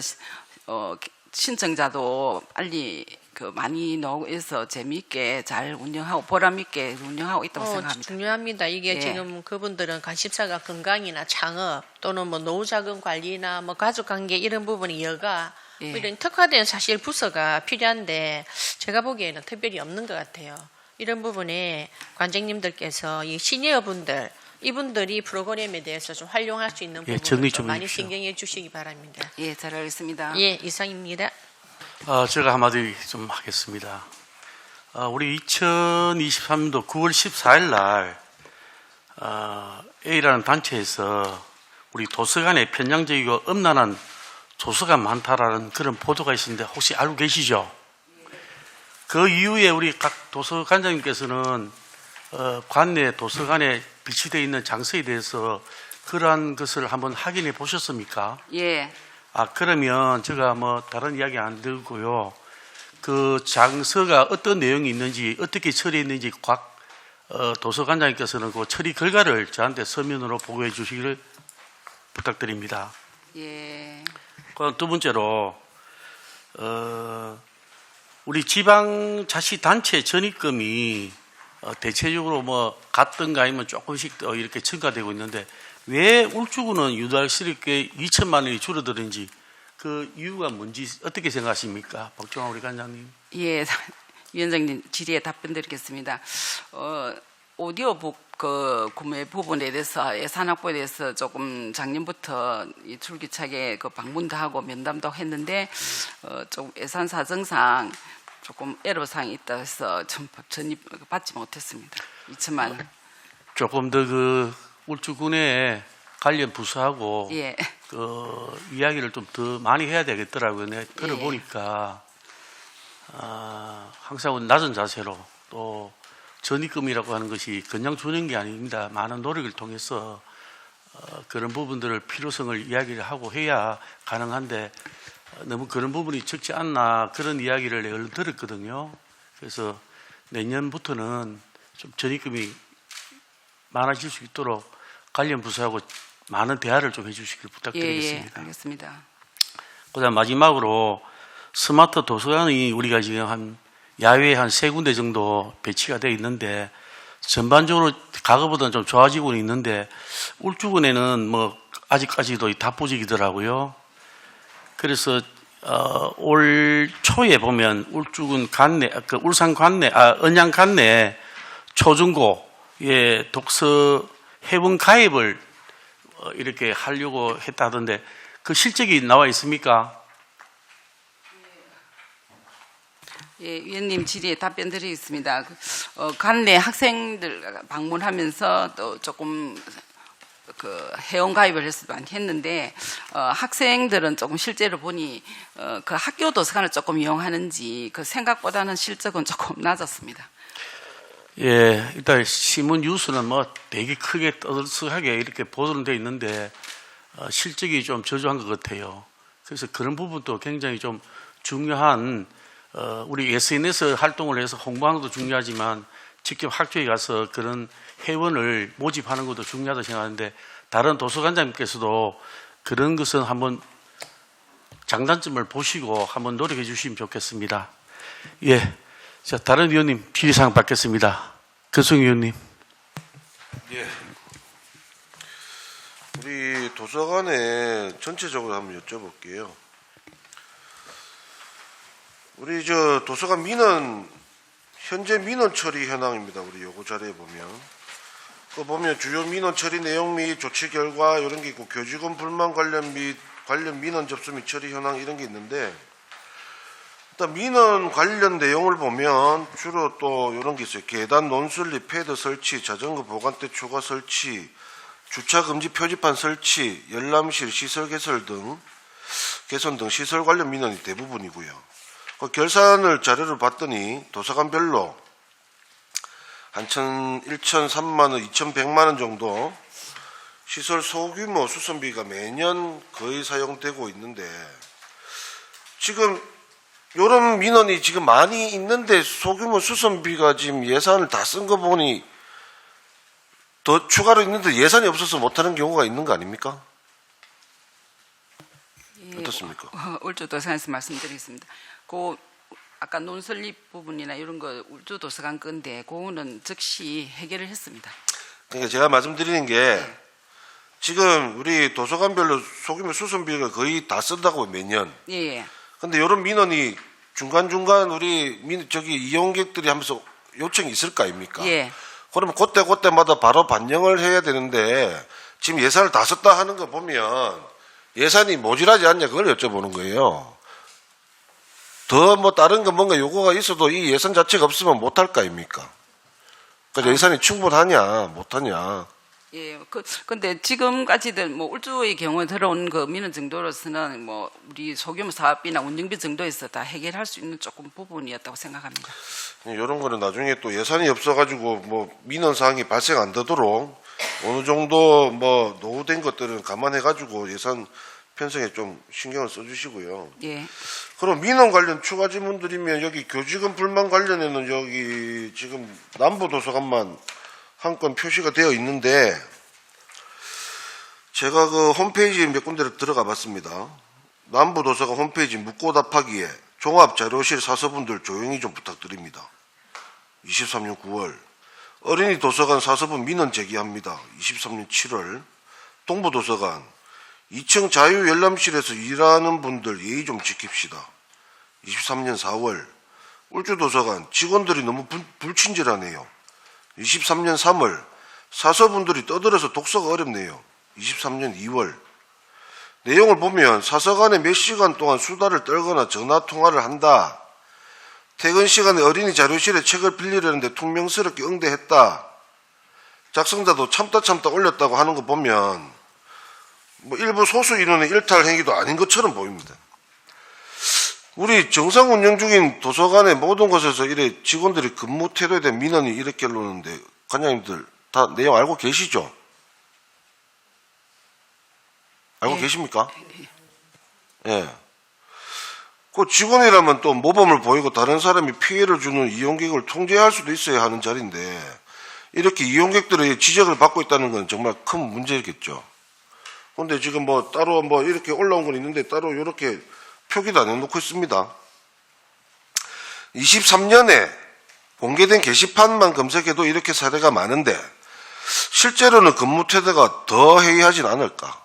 신청자도 빨리 많이 나오고해서 재미있게 잘 운영하고 보람있게 운영하고 있다고 생각합니다. 중요합니다. 이게 예. 지금 그분들은 관심사가 건강이나 창업 또는 뭐 노후자금 관리나 뭐 가족관계 이런 부분이 여가 예. 뭐 이런 특화된 사실 부서가 필요한데 제가 보기에는 특별히 없는 것 같아요. 이런 부분에 관장님들께서 이 시니어 분들 이분들이 프로그램에 대해서 좀 활용할 수 있는 예, 부분을 정리 좀 좀 많이 해주십시오. 신경해 주시기 바랍니다. 예, 잘 알겠습니다. 예, 이상입니다. 제가 한마디 좀 하겠습니다. 우리 2023년도 9월 14일 날 A라는 단체에서 우리 도서관에 편향적이고 음란한 도서가 많다라는 그런 보도가 있었는데 혹시 알고 계시죠? 그 이후에 우리 각 도서관장님께서는 관내 도서관에 비치되어 있는 장소에 대해서 그러한 것을 한번 확인해 보셨습니까? 예. 그러면 제가 뭐 다른 이야기 안 드리고요. 그 장소가 어떤 내용이 있는지 어떻게 처리했는지 각 도서관장님께서는 그 처리 결과를 저한테 서면으로 보고해 주시기를 부탁드립니다. 예. 그 두 번째로 우리 지방자치단체 전입금이 대체적으로 뭐 같던가 아니면 조금씩 이렇게 증가되고 있는데 왜 울주군은 유달스럽게 2천만 원이 줄어드는지 그 이유가 뭔지 어떻게 생각하십니까? 박종환 우리 관장님. 예, 위원장님 질의에 답변드리겠습니다. 오디오북 그 구매 부분에 대해서 예산 확보에 대해서 조금 작년부터 이 줄기차게 그 방문도 하고 면담도 했는데 좀 예산 사정상 조금 애로사항이 있다 해서 좀 전입 받지 못했습니다. 2천만 원. 조금 더 그 울주군의 관련 부서하고 예. 그 이야기를 좀 더 많이 해야 되겠더라고요. 내가 들어보니까 항상 낮은 자세로 또 전입금이라고 하는 것이 그냥 주는 게 아닙니다. 많은 노력을 통해서 그런 부분들을 필요성을 이야기를 하고 해야 가능한데 너무 그런 부분이 적지 않나 그런 이야기를 내가 들었거든요. 그래서 내년부터는 좀 전입금이 많아질 수 있도록 관련 부서하고 많은 대화를 좀 해주시길 부탁드리겠습니다. 예, 알겠습니다. 그다음 마지막으로 스마트 도서관이 우리가 지금 한 야외에 한 3군데 정도 배치가 되어 있는데 전반적으로 과거보다는 좀 좋아지고 있는데 울주군에는 뭐 아직까지도 다부직이더라고요. 그래서 올 초에 보면 울주군 관내, 그 울산 관내, 언양 관내 초중고에 독서 회원 가입을 이렇게 하려고 했다던데 그 실적이 나와 있습니까? 예, 위원님 질의에 답변 드리겠습니다. 관내 학생들 방문하면서 또 조금 그 회원 가입을 많이 했는데 학생들은 조금 실제로 보니 그 학교 도서관을 조금 이용하는지 그 생각보다는 실적은 조금 낮았습니다. 예, 일단 신문 뉴스는 뭐 되게 크게 떠들썩하게 이렇게 보도는 되어 있는데 실적이 좀 저조한 것 같아요. 그래서 그런 부분도 굉장히 좀 중요한 우리 SNS 활동을 해서 홍보하는 것도 중요하지만 직접 학교에 가서 그런 회원을 모집하는 것도 중요하다고 생각하는데 다른 도서관장님께서도 그런 것은 한번 장단점을 보시고 한번 노력해 주시면 좋겠습니다. 예. 자, 다른 위원님 질의사항 받겠습니다. kö승 위원님. 예. 우리 도서관에 전체적으로 한번 여쭤볼게요. 우리 저 도서관 민원 현재 민원 처리 현황입니다. 우리 요거 자료에 보면 그 보면 주요 민원 처리 내용 및 조치 결과 이런 게 있고 교직원 불만 관련 및 관련 민원 접수 및 처리 현황 이런 게 있는데 일단 민원 관련 내용을 보면 주로 또 이런 게 있어요. 계단 논술리 패드 설치, 자전거 보관대 초과 설치, 주차 금지 표지판 설치, 열람실 시설 개선 등 시설 관련 민원이 대부분이고요. 그 결산을 자료를 봤더니 도서관별로 한 1,000, 3만 원, 2,100만 원 정도 시설 소규모 수선비가 매년 거의 사용되고 있는데 지금 이런 민원이 지금 많이 있는데 소규모 수선비가 지금 예산을 다 쓴 거 보니 더 추가로 있는데 예산이 없어서 못하는 경우가 있는 거 아닙니까? 예, 어떻습니까? 울주도서관에서 말씀드리겠습니다. 그 아까 논설립 부분이나 이런 거 울주도서관 건데 그거는 즉시 해결을 했습니다. 그러니까 제가 말씀드리는 게 지금 우리 도서관별로 소규모 수선비가 거의 다 쓴다고 매년. 예. 근데 이런 민원이 중간중간 우리 이용객들이 하면서 요청이 있을 거 아닙니까? 예. 그러면 그때마다 바로 반영을 해야 되는데 지금 예산을 다 썼다 하는 거 보면 예산이 모자라지 않냐 그걸 여쭤보는 거예요. 더 뭐 다른 거 뭔가 요구가 있어도 이 예산 자체가 없으면 못할 거 아닙니까? 그러니까 예산이 충분하냐 못하냐. 예, 근데 지금까지들 뭐 울주의 경우에 들어온 그 민원 정도로서는 뭐 우리 소규모 사업비나 운영비 정도에서 다 해결할 수 있는 조금 부분이었다고 생각합니다. 이런 거는 나중에 또 예산이 없어가지고 뭐 민원 사항이 발생 안 되도록 어느 정도 뭐 노후된 것들은 감안해가지고 예산 편성에 좀 신경을 써주시고요. 예. 그럼 민원 관련 추가 질문 드리면 여기 교직원 불만 관련해는 여기 지금 남부도서관만 한 건 표시가 되어 있는데 제가 그 홈페이지 몇 군데를 들어가 봤습니다. 남부도서관 홈페이지 묻고 답하기에 종합자료실 사서분들 조용히 좀 부탁드립니다. 23년 9월 어린이 도서관 사서분 민원 제기합니다. 23년 7월 동부도서관 2층 자유열람실에서 일하는 분들 예의 좀 지킵시다. 23년 4월 울주도서관 직원들이 너무 불친절하네요. 23년 3월 사서분들이 떠들어서 독서가 어렵네요. 23년 2월 내용을 보면 사서관에 몇 시간 동안 수다를 떨거나 전화통화를 한다. 퇴근 시간에 어린이 자료실에 책을 빌리려는데 퉁명스럽게 응대했다. 작성자도 참다 올렸다고 하는 거 보면 뭐 일부 소수 인원의 일탈 행위도 아닌 것처럼 보입니다. 우리 정상 운영 중인 도서관의 모든 곳에서 이래 직원들이 근무 태도에 대한 민원이 이렇게 올라오는데 관장님들 다 내용 알고 계시죠? 알고 계십니까? 예. 그 직원이라면 또 모범을 보이고 다른 사람이 피해를 주는 이용객을 통제할 수도 있어야 하는 자리인데 이렇게 이용객들의 지적을 받고 있다는 건 정말 큰 문제겠죠. 그런데 지금 뭐 따로 뭐 이렇게 올라온 건 있는데 따로 이렇게 표기도 안 해놓고 있습니다. 23년에 공개된 게시판만 검색해도 이렇게 사례가 많은데 실제로는 근무 태도가 더 해이하진 않을까,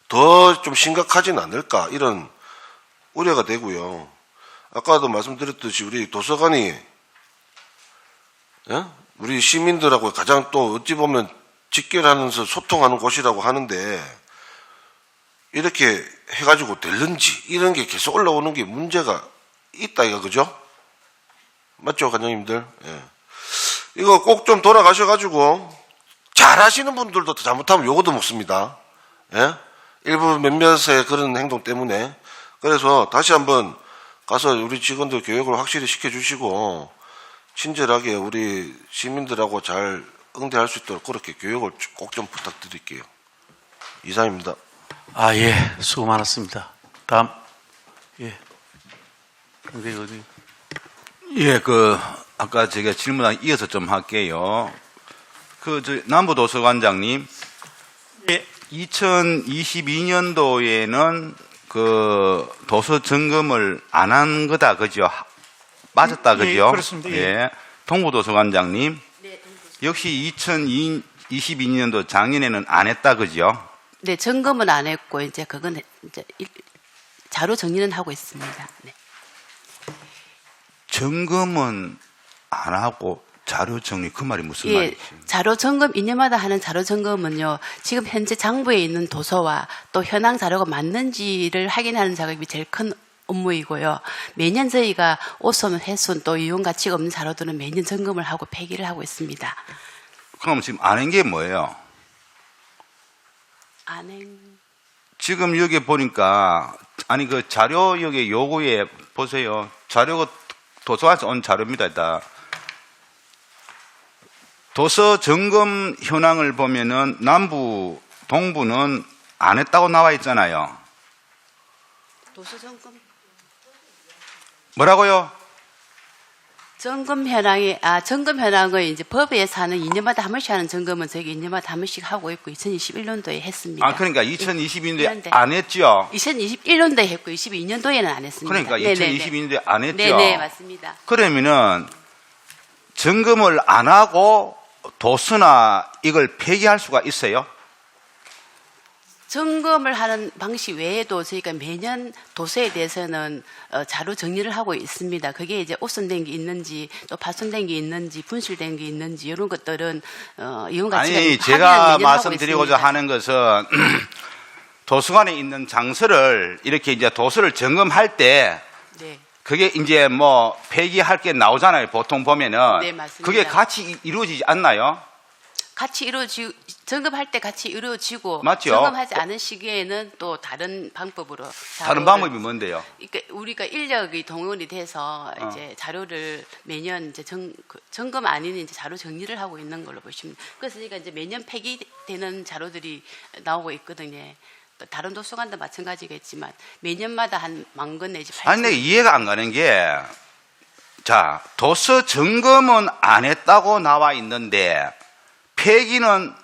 더 좀 심각하진 않을까 이런 우려가 되고요. 아까도 말씀드렸듯이 우리 도서관이 우리 시민들하고 가장 또 어찌 보면 직결하면서 소통하는 곳이라고 하는데 이렇게 해가지고 될는지 이런 게 계속 올라오는 게 문제가 있다 이거 그죠? 맞죠 관장님들? 예. 이거 꼭 좀 돌아가셔가지고 잘하시는 분들도 잘못하면 요거도 먹습니다. 예? 일부 몇몇의 그런 행동 때문에 그래서 다시 한번 가서 우리 직원들 교육을 확실히 시켜주시고 친절하게 우리 시민들하고 잘 응대할 수 있도록 그렇게 교육을 꼭 좀 부탁드릴게요. 이상입니다. 아, 예. 수고 많았습니다. 다음. 예. 어디? 예, 아까 제가 질문에 이어서 좀 할게요. 남부도서관장님. 예. 2022년도에는 도서 점검을 안 한 거다, 그죠? 빠졌다, 그죠? 예, 그렇습니다. 예. 예. 동부도서관장님. 네, 역시 2022년도 작년에는 안 했다, 그죠? 네, 점검은 안 했고 이제 그건 이제 자료 정리는 하고 있습니다. 네. 점검은 안 하고 자료 정리 그 말이 무슨 예, 말이지? 자료 점검 2년마다 하는 자료 점검은요. 지금 현재 장부에 있는 도서와 또 현황 자료가 맞는지를 확인하는 작업이 제일 큰 업무이고요. 매년 저희가 오손, 훼손 또 이용 가치가 없는 자료들은 매년 점검을 하고 폐기를 하고 있습니다. 그럼 지금 안 한 게 뭐예요? 지금 여기 보니까 아니 자료 여기 요구에 보세요. 자료가 도서관에서 온 자료입니다. 일단 도서 점검 현황을 보면은 남부, 동부는 안 했다고 나와 있잖아요. 도서 점검? 뭐라고요? 점검 현황을 이제 법에서 하는 2년마다 한 번씩 하는 점검은 저희 2년마다 한 번씩 하고 있고 2021년도에 했습니다. 아, 그러니까 2022년도에 안 했죠? 2021년도에 했고 22년도에는 안 했습니다. 그러니까 2022년도에 안 했죠? 네네, 맞습니다. 그러면은 점검을 안 하고 도서나 이걸 폐기할 수가 있어요? 점검을 하는 방식 외에도 저희가 매년 도서에 대해서는 자료 정리를 하고 있습니다. 그게 이제 오손된 게 있는지 또 파손된 게 있는지 분실된 게 있는지 이런 것들은 이용 가치가 아니 있는 제가 확인을 매년 말씀드리고자 하고 하는 것은 도서관에 있는 장소를 이렇게 이제 도서를 점검할 때 네. 그게 이제 뭐 폐기할 게 나오잖아요. 보통 보면은 네, 맞습니다. 그게 같이 이루어지지 않나요? 같이 이루어지 점검할 때 같이 이루어지고 맞죠? 점검하지 않은 시기에는 또 다른 방법으로 다른 방법이 뭔데요? 그러니까 우리가 인력이 동원이 돼서 이제 자료를 매년 이제 점검 아닌 이제 자료 정리를 하고 있는 걸로 보시면 그래서 저희가 이제 매년 폐기되는 자료들이 나오고 있거든요. 또 다른 도서관도 마찬가지겠지만 매년마다 한 10,000권 내지 8,000권. 아니, 내가 이해가 안 가는 게, 자, 도서 점검은 안 했다고 나와 있는데, 폐기는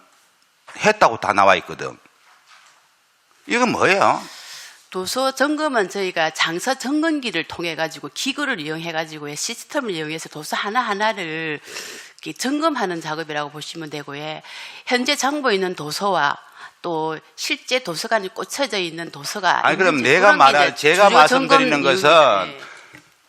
했다고 다 나와 있거든. 이건 뭐예요? 도서 점검은 저희가 장서 점검기를 통해 가지고 기구를 이용해 가지고 시스템을 이용해서 도서 하나하나를 이렇게 점검하는 작업이라고 보시면 되고요. 현재 정보 있는 도서와 또 실제 도서관에 꽂혀져 있는 도서가 아니, 그럼 있는지 내가 그런 게 이제 제가 주요 말씀드리는 점검 것은 이유인데,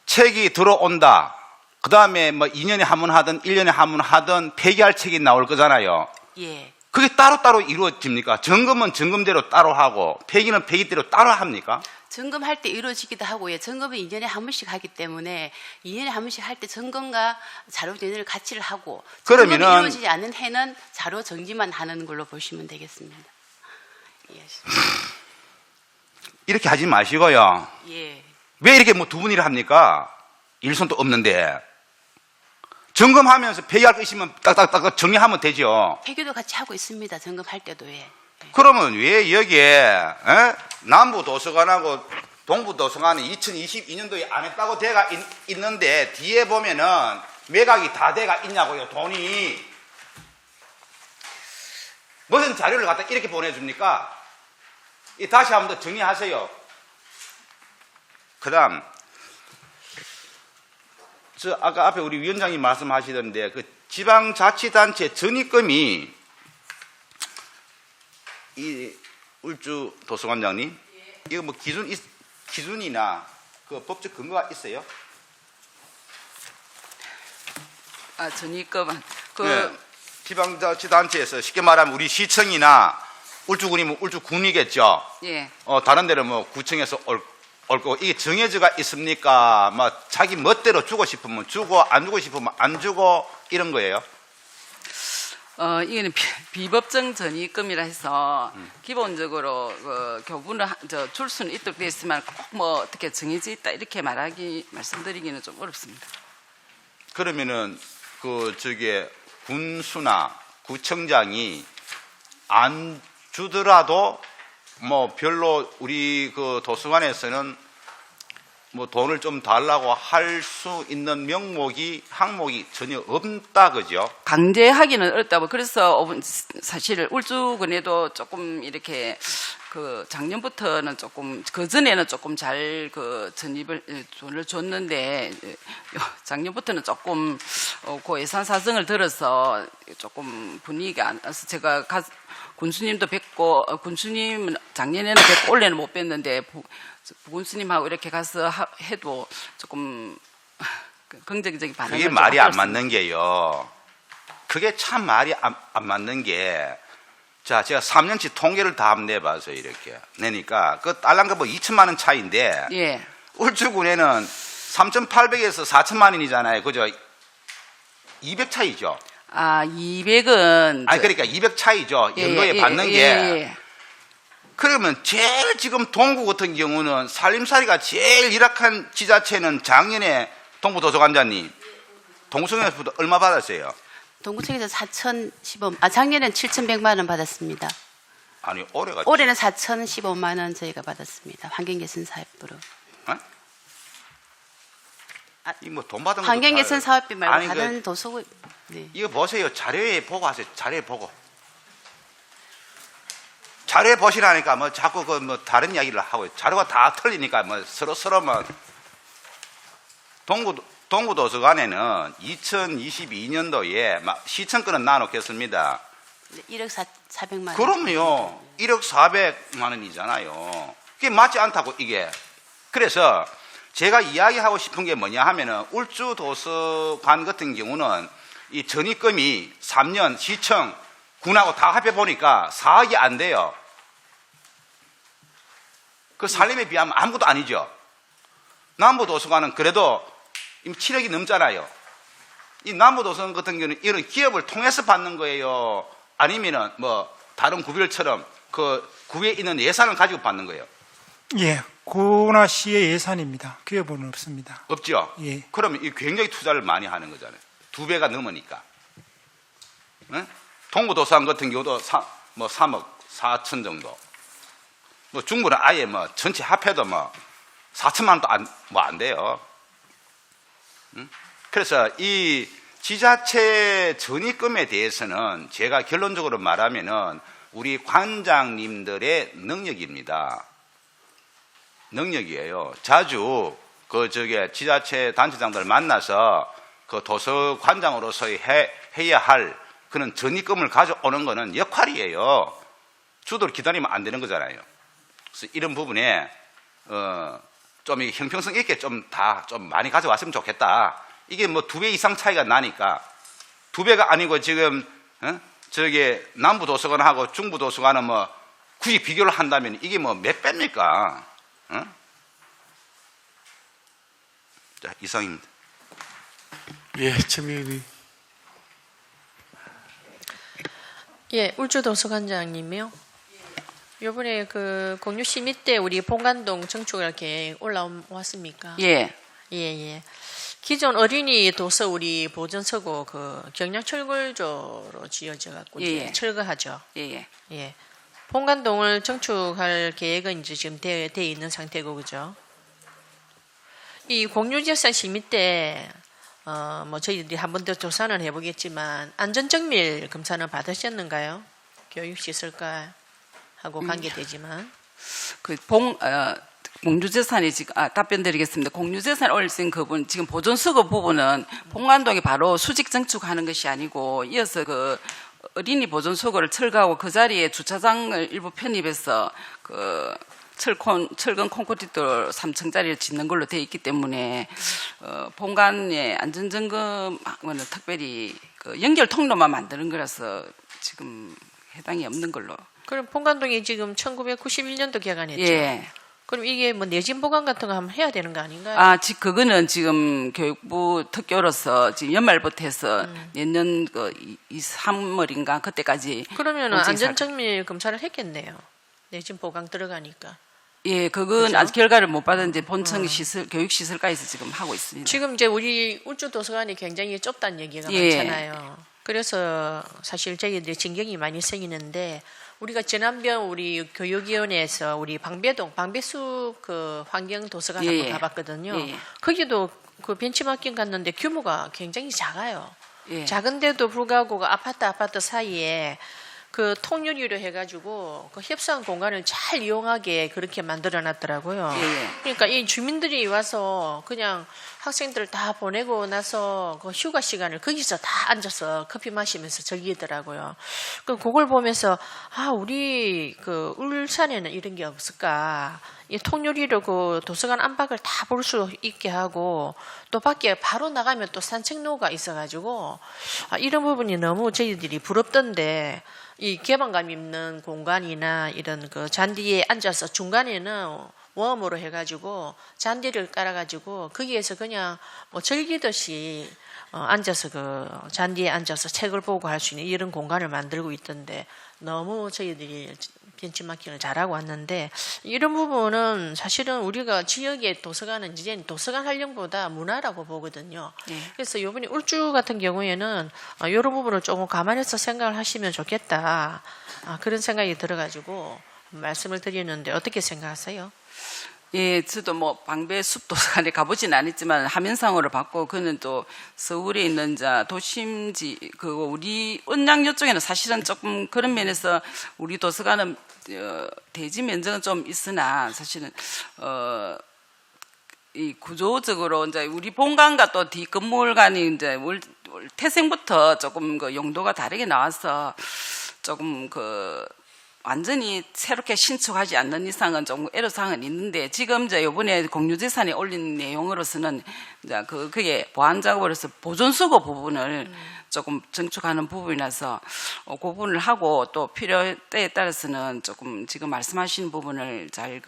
책이 들어온다. 그 다음에 뭐 2년에 한 번 하든 1년에 한 번 하든 폐기할 책이 나올 거잖아요. 예. 그게 따로따로 이루어집니까? 점검은 점검대로 따로 하고 폐기는 폐기대로 따로 합니까? 점검할 때 이루어지기도 하고요. 점검은 2년에 한 번씩 하기 때문에 2년에 한 번씩 할 때 점검과 자료 정리를 같이 하고 점검이 그러면은- 이루어지지 않는 해는 자료 정리만 하는 걸로 보시면 되겠습니다. 예. 이렇게 하지 마시고요. 예. 왜 이렇게 뭐 두 분이를 합니까? 일손도 없는데. 점검하면서 폐기할 거 있으면 딱딱딱 정리하면 되죠. 폐기도 같이 하고 있습니다. 점검할 때도 예. 그러면 왜 여기에 남부 도서관하고 동부 도서관이 2022년도에 안 했다고 돼가 있는데 뒤에 보면은 매각이 다 돼가 있냐고요. 돈이 무슨 자료를 갖다 이렇게 보내줍니까? 다시 한번 더 정리하세요. 그다음 저 아까 앞에 우리 위원장님 말씀하시던데 그 지방자치단체 전입금이 이 울주 도서관장님 이거 뭐 기준이나 그 법적 근거가 있어요? 아, 전입금은 네. 지방자치단체에서 쉽게 말하면 우리 시청이나 울주군이면 울주군이겠죠. 예. 다른 데는 뭐 구청에서 올 거고 이게 정해져가 있습니까? 뭐 자기 멋대로 주고 싶으면 주고 안 주고 싶으면 안 주고 이런 거예요? 이거는 비법정 전입금이라 해서 기본적으로 그 교부는 줄 수는 있도록 되어 있지만 꼭 뭐 어떻게 정해져 있다 이렇게 말씀드리기는 좀 어렵습니다. 그러면은 그 저기 군수나 구청장이 안 주더라도 뭐 별로 우리 그 도서관에서는 뭐 돈을 좀 달라고 할 수 있는 항목이 전혀 없다 그죠? 강제하기는 어렵다고 그래서 사실 울주군에도 조금 이렇게 그 작년부터는 조금 그 전에는 조금 잘 그 돈을 줬는데 작년부터는 조금 그 예산 사정을 들어서 조금 분위기가 안 나서 제가 군수님도 뵙고 군수님은 작년에는 뵙고 올해는 못 뵀는데 부군수님하고 이렇게 가서 해도 조금 긍정적인 반응을 그게 말이 안 맞는 게요. 그게 참 말이 안 맞는 게, 자, 제가 3년치 통계를 다 한번 내봐서 이렇게 내니까 그 딸랑가 뭐 2천만 원 차이인데, 예. 울주군에는 3,800에서 4천만 원이잖아요. 그죠? 200 차이죠. 아, 200은 아니 그러니까 200 차이죠. 연도에 받는 게. 그러면 제일 지금 동구 같은 경우는 살림살이가 제일 열악한 지자체는 작년에 동부도서관장님 동성에서부터 얼마 받았어요? 동구청에서 4,015, 작년에는 7,100만 원 받았습니다. 아니 올해가 올해는 4,015만 원 저희가 받았습니다. 환경개선 사업비로. 이 뭐 돈 받은 거 환경개선 사업비 말고 아니, 다른 도서관. 네. 이거 보세요. 자료에 보고 하세요. 자료에 보고. 자료에 보시라니까 뭐 자꾸 그 뭐 다른 이야기를 하고 자료가 다 틀리니까 뭐 서로 뭐 동구 도서관에는 2022년도에 시청 건은 나눠놓겠습니다. 네, 1억 400만 원. 그럼요. 1억 400만 원이잖아요. 그게 맞지 않다고 이게. 그래서 제가 이야기하고 싶은 게 뭐냐 하면은 울주 도서관 같은 경우는 이 전입금이 3년 시청 군하고 다 합해 보니까 4억이 안 돼요. 그 살림에 비하면 아무것도 아니죠. 남부 도서관은 그래도 이미 7억이 넘잖아요. 이 남부도서관 같은 경우는 이런 기업을 통해서 받는 거예요? 아니면은 뭐 다른 구별처럼 그 구에 있는 예산을 가지고 받는 거예요? 예, 구나 시의 예산입니다. 기업은 없습니다. 없죠? 예. 그러면 이 굉장히 투자를 많이 하는 거잖아요. 2배가 넘으니까. 응? 동부도서관 같은 경우도 3억 4천 정도. 뭐 중부는 아예 뭐 전체 합해도 뭐 4천만 원도 안 돼요. 응? 그래서 이 지자체 전입금에 대해서는 제가 결론적으로 말하면은 우리 관장님들의 능력입니다. 능력이에요. 자주 지자체 단체장들 만나서 그 도서관장으로서 해야 할 그런 전입금을 가져오는 거는 역할이에요. 주도를 기다리면 안 되는 거잖아요. 그래서 이런 부분에 좀 형평성 있게 좀 많이 가져왔으면 좋겠다. 이게 뭐 2배 이상 차이가 나니까 2배가 아니고 지금 저기 남부도서관하고 중부도서관은 뭐 굳이 비교를 한다면 이게 뭐 몇 배입니까? 자, 이상입니다. 예, 최민희. 예, 울주도서관장님이요. 요번에 그 공유 시민 때 우리 본관동 정축할 계획 올라왔습니까? 예. 예. 기존 어린이 도서 우리 보존서고 그 경량철골조로 지어져 갖고 이제 예. 철거하죠. 예. 예. 본관동을 정축할 계획은 이제 지금 돼 있는 상태고 그죠? 이 공유재산 심의 때 뭐 저희들이 한 번 더 조사는 해보겠지만 안전정밀 검사는 받으셨는가요? 교육시설과 하고 관계되지만 공유재산이 지금 답변드리겠습니다. 공유재산 올릴 수 있는 그분 지금 보존수거 부분은 본관동에 바로 수직 증축하는 것이 아니고 이어서 그 어린이 보존수거를 철거하고 그 자리에 주차장을 일부 편입해서 그 철근 콘크리트 3층짜리를 짓는 걸로 되어 있기 때문에 본관의 안전점검하고는 특별히 그 연결 통로만 만드는 거라서 지금 해당이 없는 걸로. 그럼 본관동이 지금 1991년도 개관했죠. 예. 그럼 이게 뭐 내진 보강 같은 거 한번 해야 되는 거 아닌가요? 그거는 지금 교육부 특교로서 지금 연말부터 해서 내년 3월인가 그때까지. 그러면 안전정밀 검사를 했겠네요. 내진 보강 들어가니까. 예, 그건 그죠? 아직 결과를 못 받았는데 본청 교육시설과에서 지금 하고 있습니다. 지금 이제 우리 울주도서관이 굉장히 좁다는 얘기가 예. 많잖아요. 그래서 사실 저희들이 신경이 많이 쓰이는데 우리가 지난번 우리 교육위원회에서 우리 방배수 그 환경도서관 예. 한번 가봤거든요. 예. 거기도 그 벤치마킹 갔는데 규모가 굉장히 작아요. 예. 작은데도 불구하고 그 아파트 사이에 그 통유리로 해가지고 그 협상 공간을 잘 이용하게 그렇게 만들어놨더라고요. 예. 그러니까 이 주민들이 와서 그냥 학생들 다 보내고 나서 그 휴가 시간을 거기서 다 앉아서 커피 마시면서 즐기더라고요. 그걸 보면서 우리 그 울산에는 이런 게 없을까? 이 통유리로 그 도서관 안팎을 다 볼 수 있게 하고 또 밖에 바로 나가면 또 산책로가 있어가지고 이런 부분이 너무 저희들이 부럽던데 이 개방감 있는 공간이나 이런 그 잔디에 앉아서 중간에는 웜으로 해가지고 잔디를 깔아가지고 거기에서 그냥 뭐 즐기듯이 앉아서 그 잔디에 앉아서 책을 보고 할 수 있는 이런 공간을 만들고 있던데 너무 저희들이 벤치마킹을 잘하고 왔는데 이런 부분은 사실은 우리가 지역의 도서관은 이제 도서관 활용보다 문화라고 보거든요. 네. 그래서 이번에 울주 같은 경우에는 이런 부분을 조금 감안해서 생각을 하시면 좋겠다. 그런 생각이 들어가지고 말씀을 드리는데 어떻게 생각하세요? 예, 저도 뭐 방배숲 도서관에 가보진 않았지만 화면상으로 봤고 그는 또 서울에 있는 도심지 우리 은양요 쪽에는 사실은 조금 그런 면에서 우리 도서관은 대지 면적은 좀 있으나 사실은 이 구조적으로 이제 우리 본관과 또 뒷건물관이 이제 태생부터 조금 그 용도가 다르게 나와서 조금 완전히 새롭게 신축하지 않는 이상은 좀 애로사항은 있는데 지금 이제 이번에 공유재산에 올린 내용으로서는 이제 그게 보완 작업으로서 보존수거 부분을 조금 증축하는 부분이라서 그 부분을 하고 또 필요 때에 따라서는 조금 지금 말씀하신 부분을 잘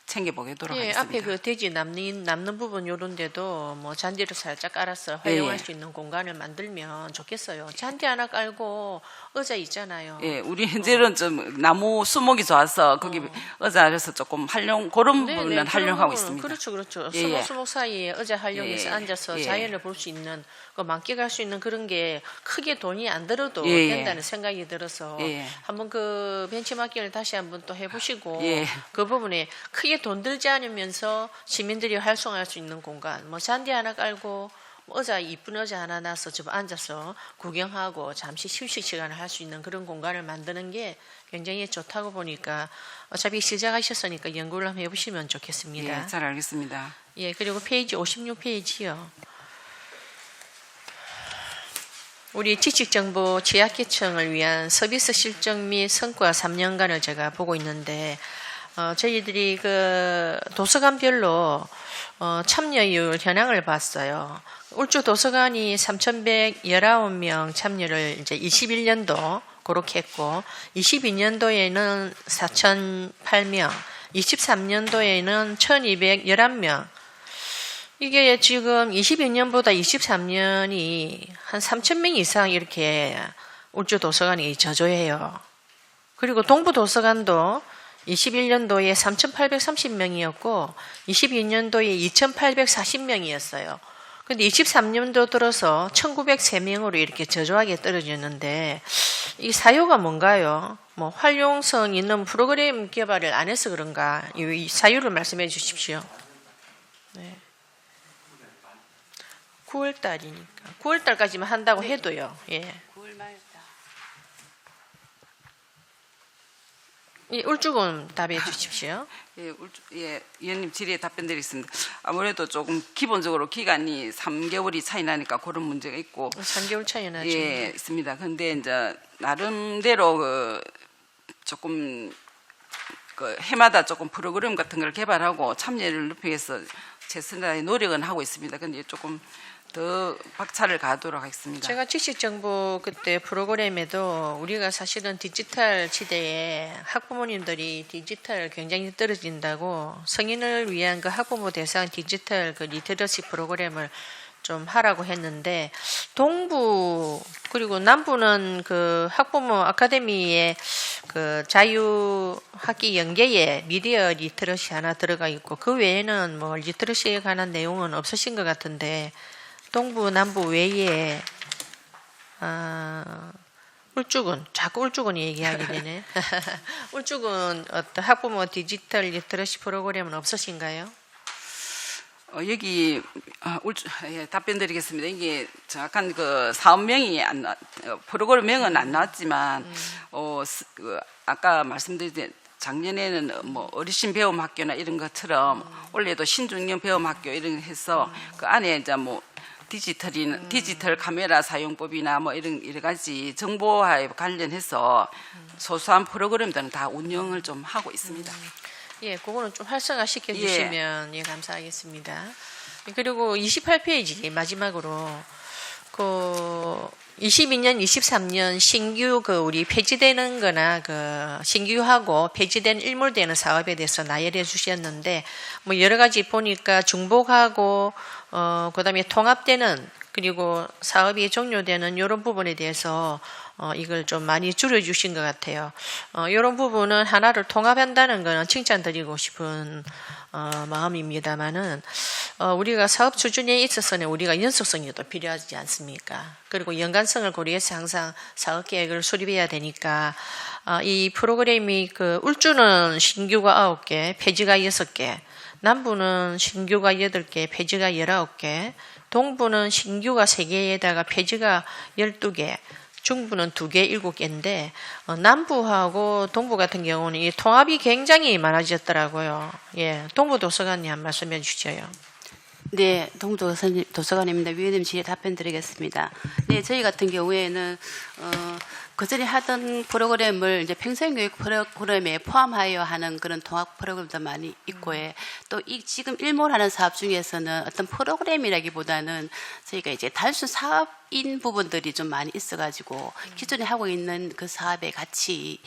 챙겨보도록 예, 하겠습니다. 앞에 그 대지 남는 부분 요런 데도 뭐 잔디를 살짝 깔아서 활용할 예. 수 있는 공간을 만들면 좋겠어요. 잔디 하나 깔고 의자 있잖아요. 예, 우리 현재는 좀 나무 수목이 좋아서 거기 의자에서 조금 그런 네, 부분은 네, 활용하고 그런 있습니다. 그렇죠, 그렇죠. 예, 예. 수목 사이에 의자 활용해서 예, 앉아서 예. 자연을 볼 수 있는 그 만끽할 수 있는 그런 게 크게 돈이 안 들어도 예, 예. 된다는 생각이 들어서 예. 한번 그 벤치마킹을 다시 한번 또 해보시고 예. 그 부분에 크게 돈 들지 않으면서 시민들이 활성화할 수 있는 공간, 뭐 잔디 하나 깔고 뭐 의자 이쁜 의자 하나 놔서 좀 앉아서 구경하고 잠시 휴식 시간을 할 수 있는 그런 공간을 만드는 게 굉장히 좋다고 보니까 어차피 시작하셨으니까 연구를 한번 해보시면 좋겠습니다. 예, 잘 알겠습니다. 예, 그리고 페이지 56페이지요. 우리 지식정보 취약계층을 위한 서비스 실적 및 성과 3년간을 제가 보고 있는데 저희들이 그 도서관별로 참여율 현황을 봤어요. 울주 도서관이 3,119명 참여를 이제 21년도 그렇게 했고 22년도에는 4,008명, 23년도에는 1,211명. 이게 지금 22년보다 23년이 한 3,000명 이상 이렇게 울주 도서관이 저조해요. 그리고 동부 도서관도 21년도에 3,830명이었고 22년도에 2,840명이었어요. 근데 23년도 들어서 1,903명으로 이렇게 저조하게 떨어졌는데 이 사유가 뭔가요? 뭐 활용성 있는 프로그램 개발을 안 해서 그런가? 이 사유를 말씀해 주십시오. 네. 9월 달이니까 9월 달까지만 한다고 해도요. 예. 9월 말다. 이 울주군 답해 주십시오. 예, 위원님 질의에 답변드리겠습니다. 아무래도 조금 기본적으로 기간이 3개월이 차이 나니까 그런 문제가 있고 3개월 차이 나죠. 예, 있습니다. 근데 이제 나름대로 그 조금 그 해마다 조금 프로그램 같은 걸 개발하고 참여를 높이기 위해서 최선의 노력은 하고 있습니다. 근데 조금 더 박차를 가도록 하겠습니다. 제가 지식정보 그때 프로그램에도 우리가 사실은 디지털 시대에 학부모님들이 디지털 굉장히 떨어진다고 성인을 위한 그 학부모 대상 디지털 그 리터러시 프로그램을 좀 하라고 했는데 동부 그리고 남부는 그 학부모 아카데미에 그 자유학기 연계에 미디어 리터러시 하나 들어가 있고 그 외에는 뭐 리터러시에 관한 내용은 없으신 것 같은데 동부 남부 외에 울주군 자꾸 울주군이 얘기하게 되네. 울주군 어떤 학부모 디지털 리터러시 프로그램은 없으신가요? 여기 예, 답변드리겠습니다. 이게 정확한 그 사업명이 프로그램명은 안 나왔지만 아까 말씀드린 작년에는 뭐 어르신 배움 학교나 이런 것처럼 올해도 신중년 배움 학교 이런 거 해서 그 안에 이제 뭐 디지털 카메라 사용법이나 뭐 이런 여러 가지 정보화에 관련해서 소소한 프로그램들은 다 운영을 좀 하고 있습니다. 예, 그거는 좀 활성화 시켜주시면 예, 감사하겠습니다. 그리고 28페이지 마지막으로 그 22년, 23년 신규 그 우리 폐지되는 거나 그 신규하고 폐지된 일몰되는 사업에 대해서 나열해 주셨는데 뭐 여러 가지 보니까 중복하고 그다음에 통합되는 그리고 사업이 종료되는 이런 부분에 대해서 이걸 좀 많이 줄여주신 것 같아요. 이런 부분은 하나를 통합한다는 것은 칭찬드리고 싶은 마음입니다만은 우리가 사업 추진에 있어서는 우리가 연속성이 또 필요하지 않습니까? 그리고 연관성을 고려해서 항상 사업 계획을 수립해야 되니까 이 프로그램이 그 울주는 신규가 9개, 폐지가 6개, 남부는 신규가 8개, 폐지가 19개, 동부는 신규가 3개에다가 폐지가 12개, 중부는 2개, 7개인데 남부하고 동부 같은 경우는 이 통합이 굉장히 많아졌더라고요. 예, 동부 도서관님 한 말씀해 주시죠. 네, 동부 도서관입니다. 위원님 질의 답변 드리겠습니다. 네, 저희 같은 경우에는 그전에 하던 프로그램을 이제 평생교육 프로그램에 포함하여 하는 그런 통합 프로그램도 많이 있고, 또 이 지금 일몰하는 사업 중에서는 어떤 프로그램이라기보다는 저희가 이제 단순 사업인 부분들이 좀 많이 있어가지고 기존에 하고 있는 그 사업에 같이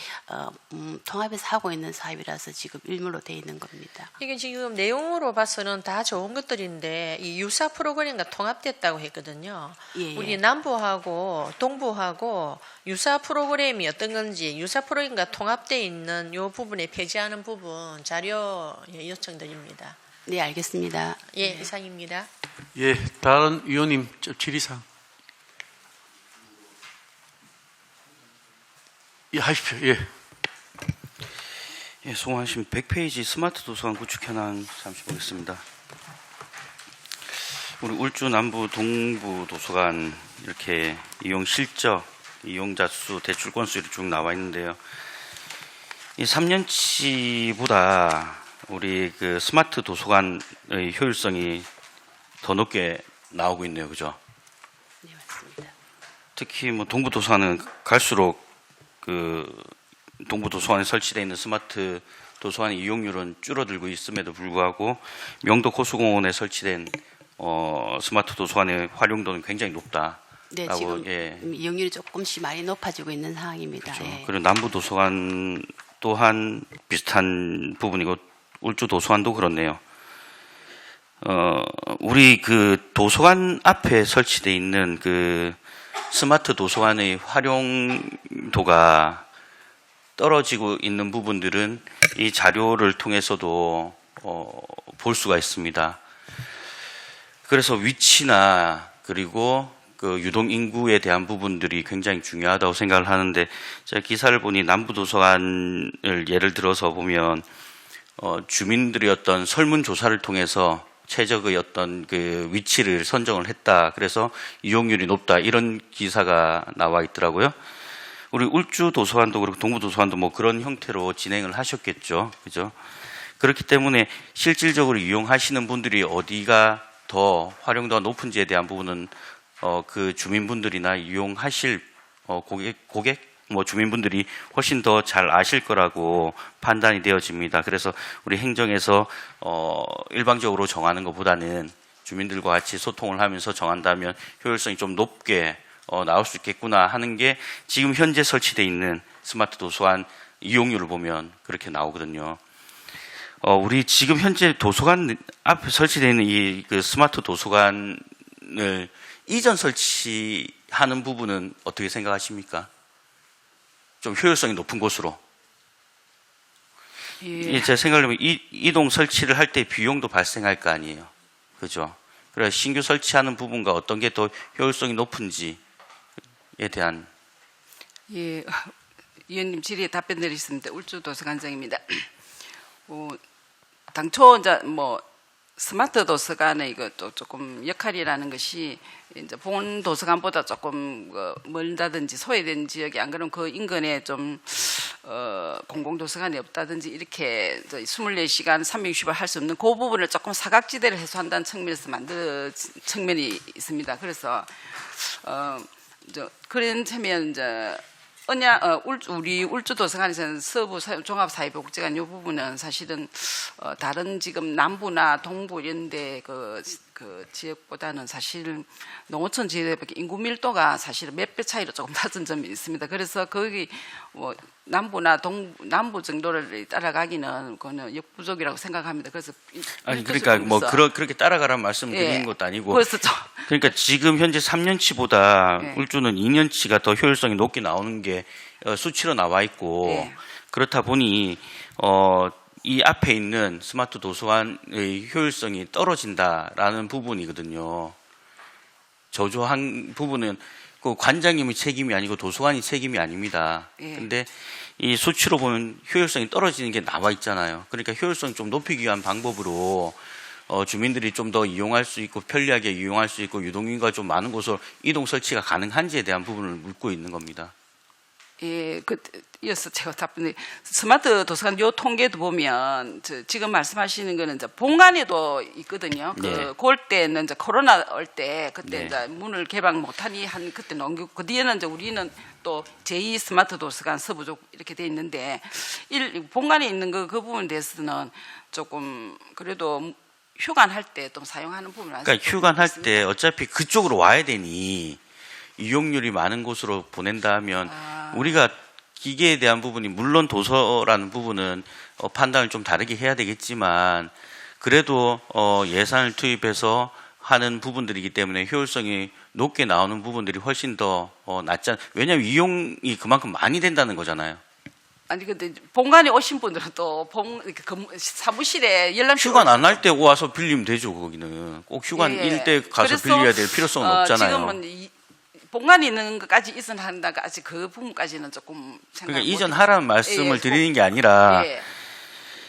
통합해서 하고 있는 사업이라서 지금 일몰로 돼 있는 겁니다. 이게 지금 내용으로 봐서는 다 좋은 것들인데 이 유사 프로그램과 통합됐다고 했거든요. 예, 예. 우리 남부하고 동부하고 유사 프로그램이 어떤 건지 유사 프로그램과 통합되어 있는 이 부분에 폐지하는 부분 자료 요청드립니다. 네, 알겠습니다. 예, 이상입니다. 예, 다른 위원님 질의사항. 예, 하십시오. 예. 예, 송환심 100페이지 스마트 도서관 구축 현황 잠시 보겠습니다. 우리 울주 남부 동부 도서관 이렇게 이용 실적, 이용자 수, 대출 건수 이렇게 쭉 나와 있는데요. 이 3년치보다 우리 그 스마트 도서관의 효율성이 더 높게 나오고 있네요, 그죠? 네, 맞습니다. 특히 뭐 동부 도서관은 갈수록 그 동부 도서관에 설치되어 있는 스마트 도서관의 이용률은 줄어들고 있음에도 불구하고 명도 고수공원에 설치된 스마트 도서관의 활용도는 굉장히 높다. 네, 라고, 지금 예. 이용률이 조금씩 많이 높아지고 있는 상황입니다. 그렇죠. 예. 그리고 남부 도서관 또한 비슷한 부분이고 울주 도서관도 그렇네요. 우리 그 도서관 앞에 설치되어 있는 그 스마트 도서관의 활용도가 떨어지고 있는 부분들은 이 자료를 통해서도 볼 수가 있습니다. 그래서 위치나 그리고 그 유동 인구에 대한 부분들이 굉장히 중요하다고 생각을 하는데, 제가 기사를 보니 남부 도서관을 예를 들어서 보면 주민들이 어떤 설문 조사를 통해서 최적의 어떤 그 위치를 선정을 했다. 그래서 이용률이 높다. 이런 기사가 나와 있더라고요. 우리 울주 도서관도 그렇고 동부 도서관도 뭐 그런 형태로 진행을 하셨겠죠. 그죠? 그렇기 때문에 실질적으로 이용하시는 분들이 어디가 더 활용도가 높은지에 대한 부분은 그 주민분들이나 이용하실 고객 뭐 주민분들이 훨씬 더 잘 아실 거라고 판단이 되어집니다. 그래서 우리 행정에서 일방적으로 정하는 것보다는 주민들과 같이 소통을 하면서 정한다면 효율성이 좀 높게 나올 수 있겠구나 하는 게 지금 현재 설치되어 있는 스마트 도서관 이용률을 보면 그렇게 나오거든요. 우리 지금 현재 도서관 앞에 설치되어 있는 이 그 스마트 도서관을 이전 설치하는 부분은 어떻게 생각하십니까? 좀 효율성이 높은 곳으로. 예. 제 생각으로 이동 설치를 할 때 비용도 발생할 거 아니에요. 그죠? 그래서 신규 설치하는 부분과 어떤 게 더 효율성이 높은지에 대한. 예, 위원님 질의에 답변 드리겠습니다. 울주 도서관장입니다. 당초 이제 뭐 스마트 도서관의 이것도 조금 역할이라는 것이 이제 본 도서관보다 조금 멀다든지 소외된 지역이 안 그러면 그 인근에 좀 공공 도서관이 없다든지 이렇게 24시간 360을 할 수 없는 그 부분을 조금 사각지대를 해소한다는 측면에서 만든 측면이 있습니다. 그래서 그런 측면 이제 우리 울주 도서관에서는 서부 종합사회복지관 이 부분은 사실은 다른 지금 남부나 동부 이런데 그 지역보다는 사실 농어촌 지역의 인구 밀도가 사실 몇 배 차이로 조금 낮은 점이 있습니다. 그래서 거기 뭐 남부나 남부 정도를 따라가기는 그거는 역부족이라고 생각합니다. 그래서 아니 그러니까 뭐 그렇게 따라가라는 말씀 드리는 예. 것도 아니고. 그래서 그러니까 지금 현재 3년치보다 예. 울주는 2년치가 더 효율성이 높게 나오는 게 수치로 나와 있고 예. 그렇다 보니 이 앞에 있는 스마트 도서관의 효율성이 떨어진다라는 부분이거든요. 저조한 부분은 그 관장님의 책임이 아니고 도서관이 책임이 아닙니다. 예. 근데 이 수치로 보면 효율성이 떨어지는 게 나와 있잖아요. 그러니까 효율성 좀 높이기 위한 방법으로 주민들이 좀 더 이용할 수 있고 편리하게 이용할 수 있고 유동인구가 좀 많은 곳으로 이동 설치가 가능한지에 대한 부분을 묻고 있는 겁니다. 예, 이어서 제가 답변. 스마트 도서관 요 통계도 보면 지금 말씀하시는 거는 이제 본관에도 있거든요. 네. 그럴 때는 이제 코로나 올 때 그때 네. 이제 문을 개방 못하니 한 그때 넘기고 그 뒤에는 이제 우리는 또 제2 스마트 도서관 서부쪽 이렇게 돼 있는데 본관에 있는 그 부분에 대해서는 조금 그래도 휴관할 때 좀 사용하는 부분은 그러니까 휴관할 때 어차피 그쪽으로 와야 되니 이용률이 많은 곳으로 보낸다 하면 우리가 기계에 대한 부분이 물론 도서라는 부분은 판단을 좀 다르게 해야 되겠지만 그래도 예산을 투입해서 하는 부분들이기 때문에 효율성이 높게 나오는 부분들이 훨씬 더 낫지 않. 왜냐하면 이용이 그만큼 많이 된다는 거잖아요. 아니 근데 본관에 오신 분들은 또 사무실에 열람 휴관 안 할 때 와서 빌리면 되죠. 거기는 꼭 휴관일 때 가서 그래서, 빌려야 될 필요성은 없잖아요. 지금은 본관에 있는 것까지 이전한다까지 그 부분까지는 조금 생각. 그러니까 이전하라는 말씀을 예, 드리는 게 아니라 예.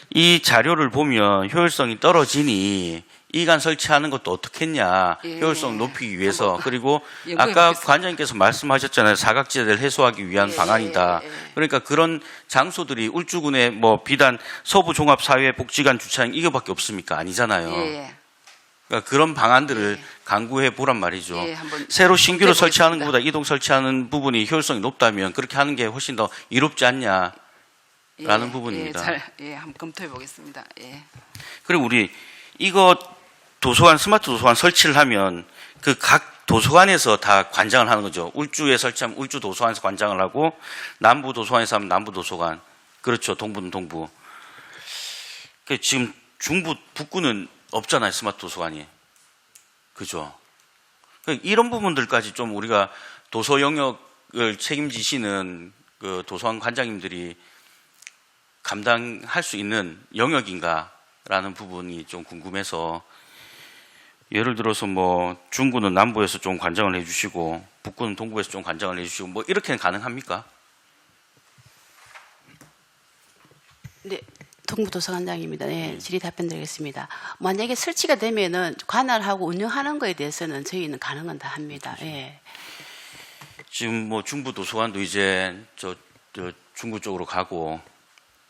이 자료를 보면 효율성이 떨어지니 이관 설치하는 것도 어떻겠냐 예. 효율성 높이기 위해서 그리고 연구해 아까 보겠습니다. 관장님께서 말씀하셨잖아요. 사각지대를 해소하기 위한 예, 방안이다. 예. 그러니까 그런 장소들이 울주군의 뭐 비단 서부종합사회복지관 주차장 이거밖에 없습니까? 아니잖아요. 예. 그러니까 그런 방안들을 강구해 보란 말이죠. 예, 한번 새로 신규로 검토해 설치하는 보겠습니다. 것보다 이동 설치하는 부분이 효율성이 높다면 그렇게 하는 게 훨씬 더 이롭지 않냐. 라는 부분입니다. 한번 검토해 보겠습니다. 예. 그리고 우리 이거 도서관 스마트 도서관 설치를 하면 그 각 도서관에서 다 관장을 하는 거죠. 울주에 설치하면 울주 도서관에서 관장을 하고 남부 도서관에서 하면 남부 도서관. 그렇죠. 동부는 동부. 지금 중부 북구는 없잖아요. 스마트 도서관이. 그죠. 이런 부분들까지 좀 우리가 도서 영역을 책임지시는 그 도서관 관장님들이 감당할 수 있는 영역인가라는 부분이 좀 궁금해서 예를 들어서 뭐 중구는 남부에서 좀 관장을 해주시고 북구는 동부에서 좀 관장을 해주시고 뭐 이렇게는 가능합니까? 네, 동부도서관장입니다. 네, 질의 답변드리겠습니다. 만약에 설치가 되면은 관할하고 운영하는 거에 대해서는 저희는 가능은 다 합니다. 예. 지금 뭐 중부 도서관도 이제 저 중구 쪽으로 가고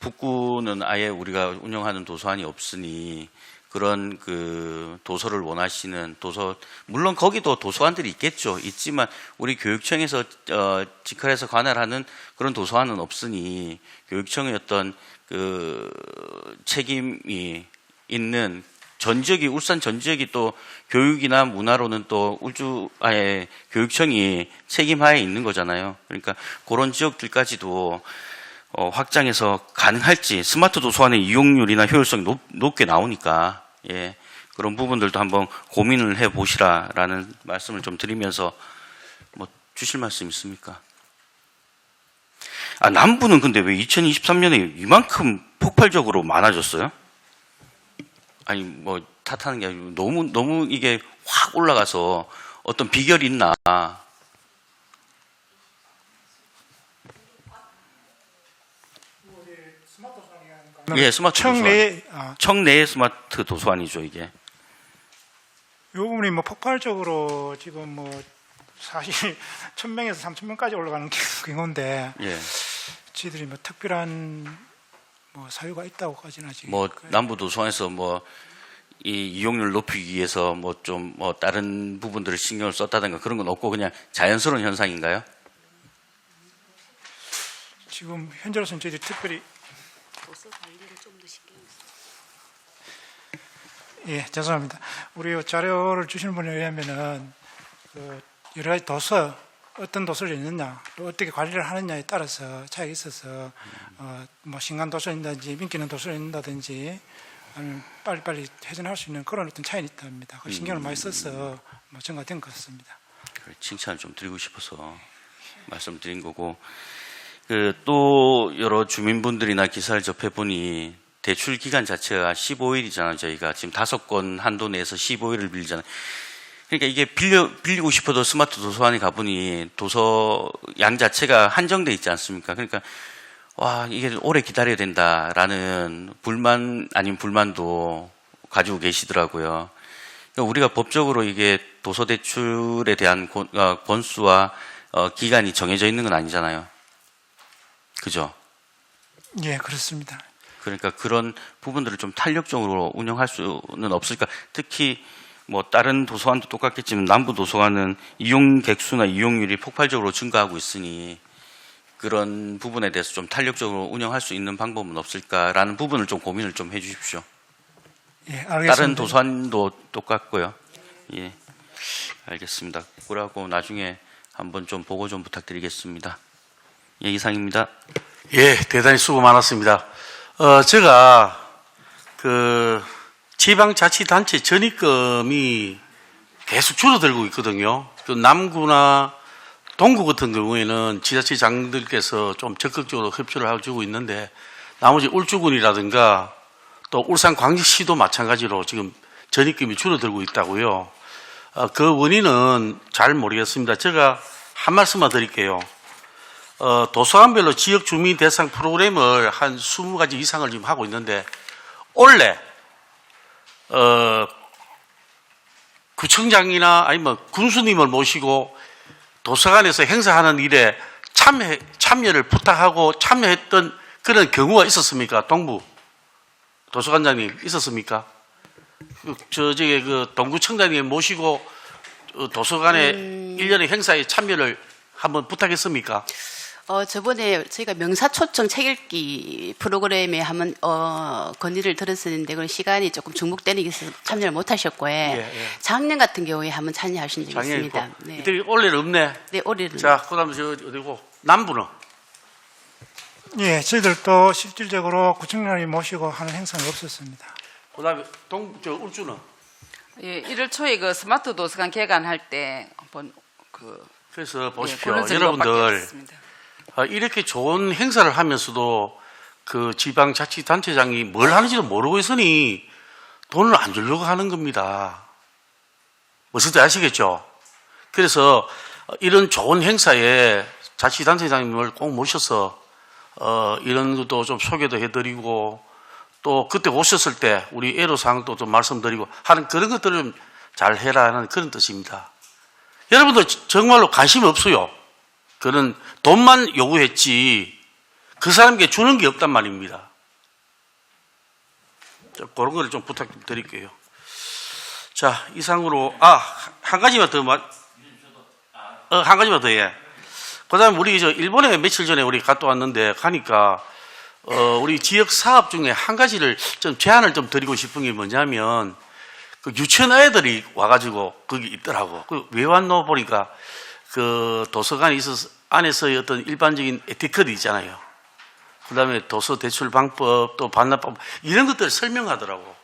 북구는 아예 우리가 운영하는 도서관이 없으니 그런 그 도서를 원하시는 물론 거기도 도서관들이 있지만 우리 교육청에서 직할해서 관할하는 그런 도서관은 없으니 교육청의 어떤 그 책임이 있는 전 지역이 울산 전 지역이 또 교육이나 문화로는 또 울주의 교육청이 책임하에 있는 거잖아요. 그러니까 그런 지역들까지도 확장해서 가능할지 스마트 도서관의 이용률이나 효율성이 높게 나오니까 예, 그런 부분들도 한번 고민을 해보시라라는 말씀을 좀 드리면서 뭐 주실 말씀 있습니까? 남부는 근데 왜 2023년에 이만큼 폭발적으로 많아졌어요? 아니 뭐 탓하는 게 아니고 너무 이게 확 올라가서 어떤 비결이 있나? 예, 스마트 도서관. 청내의 스마트 도서관이죠, 이게. 요 부분이 뭐 폭발적으로 지금 뭐 사실 1,000명에서 3,000명까지 올라가는 경우인데 예. 저희들이 뭐 특별한 뭐 사유가 있다고까지는 아직 뭐 남부 도서관에서 뭐 이 이용률 높이기 위해서 뭐 좀 뭐 다른 부분들을 신경을 썼다든가 그런 건 없고 그냥 자연스러운 현상인가요? 지금 현재로서는 저희들이 특별히 예, 죄송합니다. 우리 자료를 주시는 분에 의하면은 그 여러 가지 어떤 도서를 읽느냐, 또 어떻게 관리를 하느냐에 따라서 차이가 있어서 뭐 신간 도서를 읽는다든지 민기 있는 도서를 읽는다든지 아니면 빨리빨리 회전할 수 있는 그런 어떤 차이는 있답니다. 그 신경을 많이 써서 뭐 증가된 것 같습니다. 칭찬을 좀 드리고 싶어서 말씀드린 거고 또 여러 주민분들이나 기사를 접해 보니 대출 기간 자체가 15일이잖아요. 저희가 지금 5건 한도 내에서 15일을 빌리잖아요. 그러니까 이게 빌리고 싶어도 스마트 도서관에 가보니 도서 양 자체가 한정돼 있지 않습니까? 그러니까 와 이게 오래 기다려야 된다라는 불만 아닌 불만도 가지고 계시더라고요. 그러니까 우리가 법적으로 이게 도서 대출에 대한 권수와 기간이 정해져 있는 건 아니잖아요. 그죠? 예, 그렇습니다. 그러니까 그런 부분들을 좀 탄력적으로 운영할 수는 없을까? 특히 뭐 다른 도서관도 똑같겠지만 남부 도서관은 이용 객수나 이용률이 폭발적으로 증가하고 있으니 그런 부분에 대해서 좀 탄력적으로 운영할 수 있는 방법은 없을까라는 부분을 좀 고민을 좀 해주십시오. 예, 알겠습니다. 다른 도서관도 똑같고요. 예, 알겠습니다. 그러고 나중에 한번 좀 보고 좀 부탁드리겠습니다. 예, 이상입니다. 예, 대단히 수고 많았습니다. 제가 그 지방자치단체 전입금이 계속 줄어들고 있거든요. 그 남구나 동구 같은 경우에는 지자체장들께서 좀 적극적으로 협조를 해주고 있는데 나머지 울주군이라든가 또 울산광역시도 마찬가지로 지금 전입금이 줄어들고 있다고요. 그 원인은 잘 모르겠습니다. 제가 한 말씀만 드릴게요. 도서관별로 지역 주민 대상 프로그램을 한 20가지 이상을 지금 하고 있는데 원래 구청장이나 아니면 군수님을 모시고 도서관에서 행사하는 일에 참여를 부탁하고 참여했던 그런 경우가 있었습니까? 동부 도서관장님 있었습니까? 그 동구청장님 모시고 도서관의 1년의 행사에 참여를 한번 부탁했습니까? 저번에 저희가 명사초청 책읽기 프로그램에 한번 건의를 들었었는데 그 시간이 조금 중복되는 게 있어서 참여를 못 하셨고요. 예. 작년 같은 경우에 한번 참여하신 적이 있습니다. 네. 이들이 올해는 없네. 네, 올해는. 자, 그다음에 저 어디고 남부는? 예, 저희들도 실질적으로 구청장님 모시고 하는 행사는 없었습니다. 그다음에 울주는? 예, 1월 초에 그 스마트 도서관 개관할 때 한번 그래서 보십시오. 그런 정도밖에 여러분들 없습니다. 이렇게 좋은 행사를 하면서도 그 지방자치단체장이 뭘 하는지도 모르고 있으니 돈을 안 주려고 하는 겁니다. 무슨지 아시겠죠? 그래서 이런 좋은 행사에 자치단체장님을 꼭 모셔서 이런 것도 좀 소개도 해드리고 또 그때 오셨을 때 우리 애로사항도 좀 말씀드리고 하는 그런 것들을 좀 잘 해라 하는 그런 뜻입니다. 여러분들 정말로 관심이 없어요. 그는 돈만 요구했지 그 사람에게 주는 게 없단 말입니다. 그런 거를 좀 부탁드릴게요. 자, 이상으로 한 가지만 더 한 가지만 더 해. 그다음에 우리 일본에 며칠 전에 우리 갔다 왔는데 가니까 우리 지역 사업 중에 한 가지를 좀 제안을 좀 드리고 싶은 게 뭐냐면 그 유치원 아이들이 와가지고 거기 있더라고. 왜 왔노 보니까 그 도서관에 있어서 안에서의 어떤 일반적인 에티켓이 있잖아요. 그다음에 도서 대출 방법 또 반납법 이런 것들을 설명하더라고.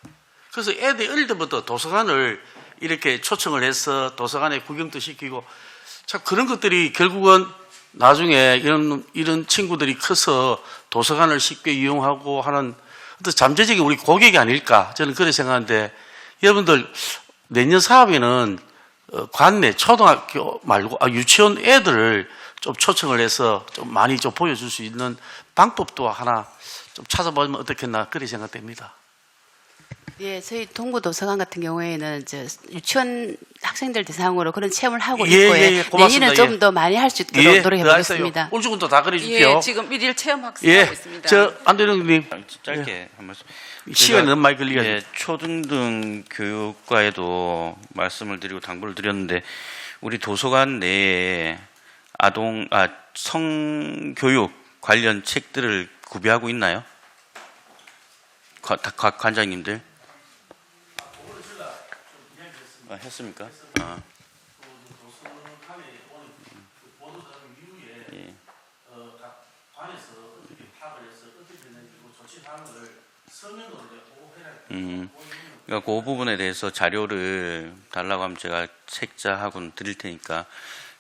그래서 애들이 어릴 때부터 도서관을 이렇게 초청을 해서 도서관에 구경도 시키고 참 그런 것들이 결국은 나중에 이런 친구들이 커서 도서관을 쉽게 이용하고 하는 어떤 잠재적인 우리 고객이 아닐까 저는 그렇게 생각하는데 여러분들 내년 사업에는 관내 초등학교 말고 유치원 애들을 좀 초청을 해서 좀 많이 좀 보여줄 수 있는 방법도 하나 좀 찾아보면 어떻겠나 그렇게 생각됩니다. 예, 저희 동구 도서관 같은 경우에는 유치원 학생들 대상으로 그런 체험을 하고 있고요. 고맙습니다. 내년은 좀 더 많이 할 수 있도록 노력해보겠습니다. 울주군도 다 그래주십시오. 예, 지금 1일 체험 학습하고 있습니다. 안대령님 짧게 한 말씀. 시간이 너무 많이 걸리겠네요. 예, 초등등 교육과에도 말씀을 드리고 당부를 드렸는데 우리 도서관 내에 성교육 관련 책들을 구비하고 있나요? 관장님들? 했습니까? 그러니까 그 부분에 대해서 자료를 달라고 하면 제가 책자하고는 드릴 테니까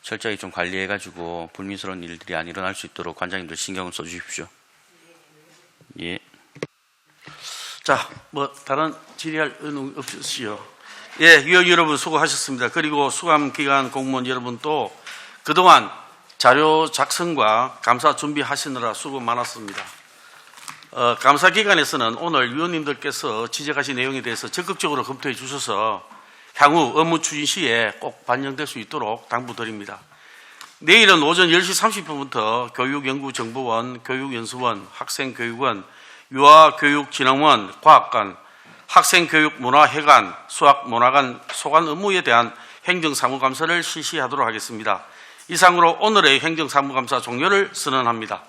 철저히 좀 관리해가지고 불미스러운 일들이 안 일어날 수 있도록 관장님들 신경을 써주십시오. 예. 자, 다른 질의할 의논 없으시죠? 예, 위원 여러분 수고하셨습니다. 그리고 수감기관 공무원 여러분도 그동안 자료 작성과 감사 준비하시느라 수고 많았습니다. 감사기관에서는 오늘 위원님들께서 지적하신 내용에 대해서 적극적으로 검토해 주셔서 향후 업무 추진 시에 꼭 반영될 수 있도록 당부드립니다. 내일은 오전 10시 30분부터 교육연구정보원, 교육연수원, 학생교육원, 유아교육진흥원, 과학관, 학생교육문화회관, 수학문화관 소관 업무에 대한 행정사무감사를 실시하도록 하겠습니다. 이상으로 오늘의 행정사무감사 종료를 선언합니다.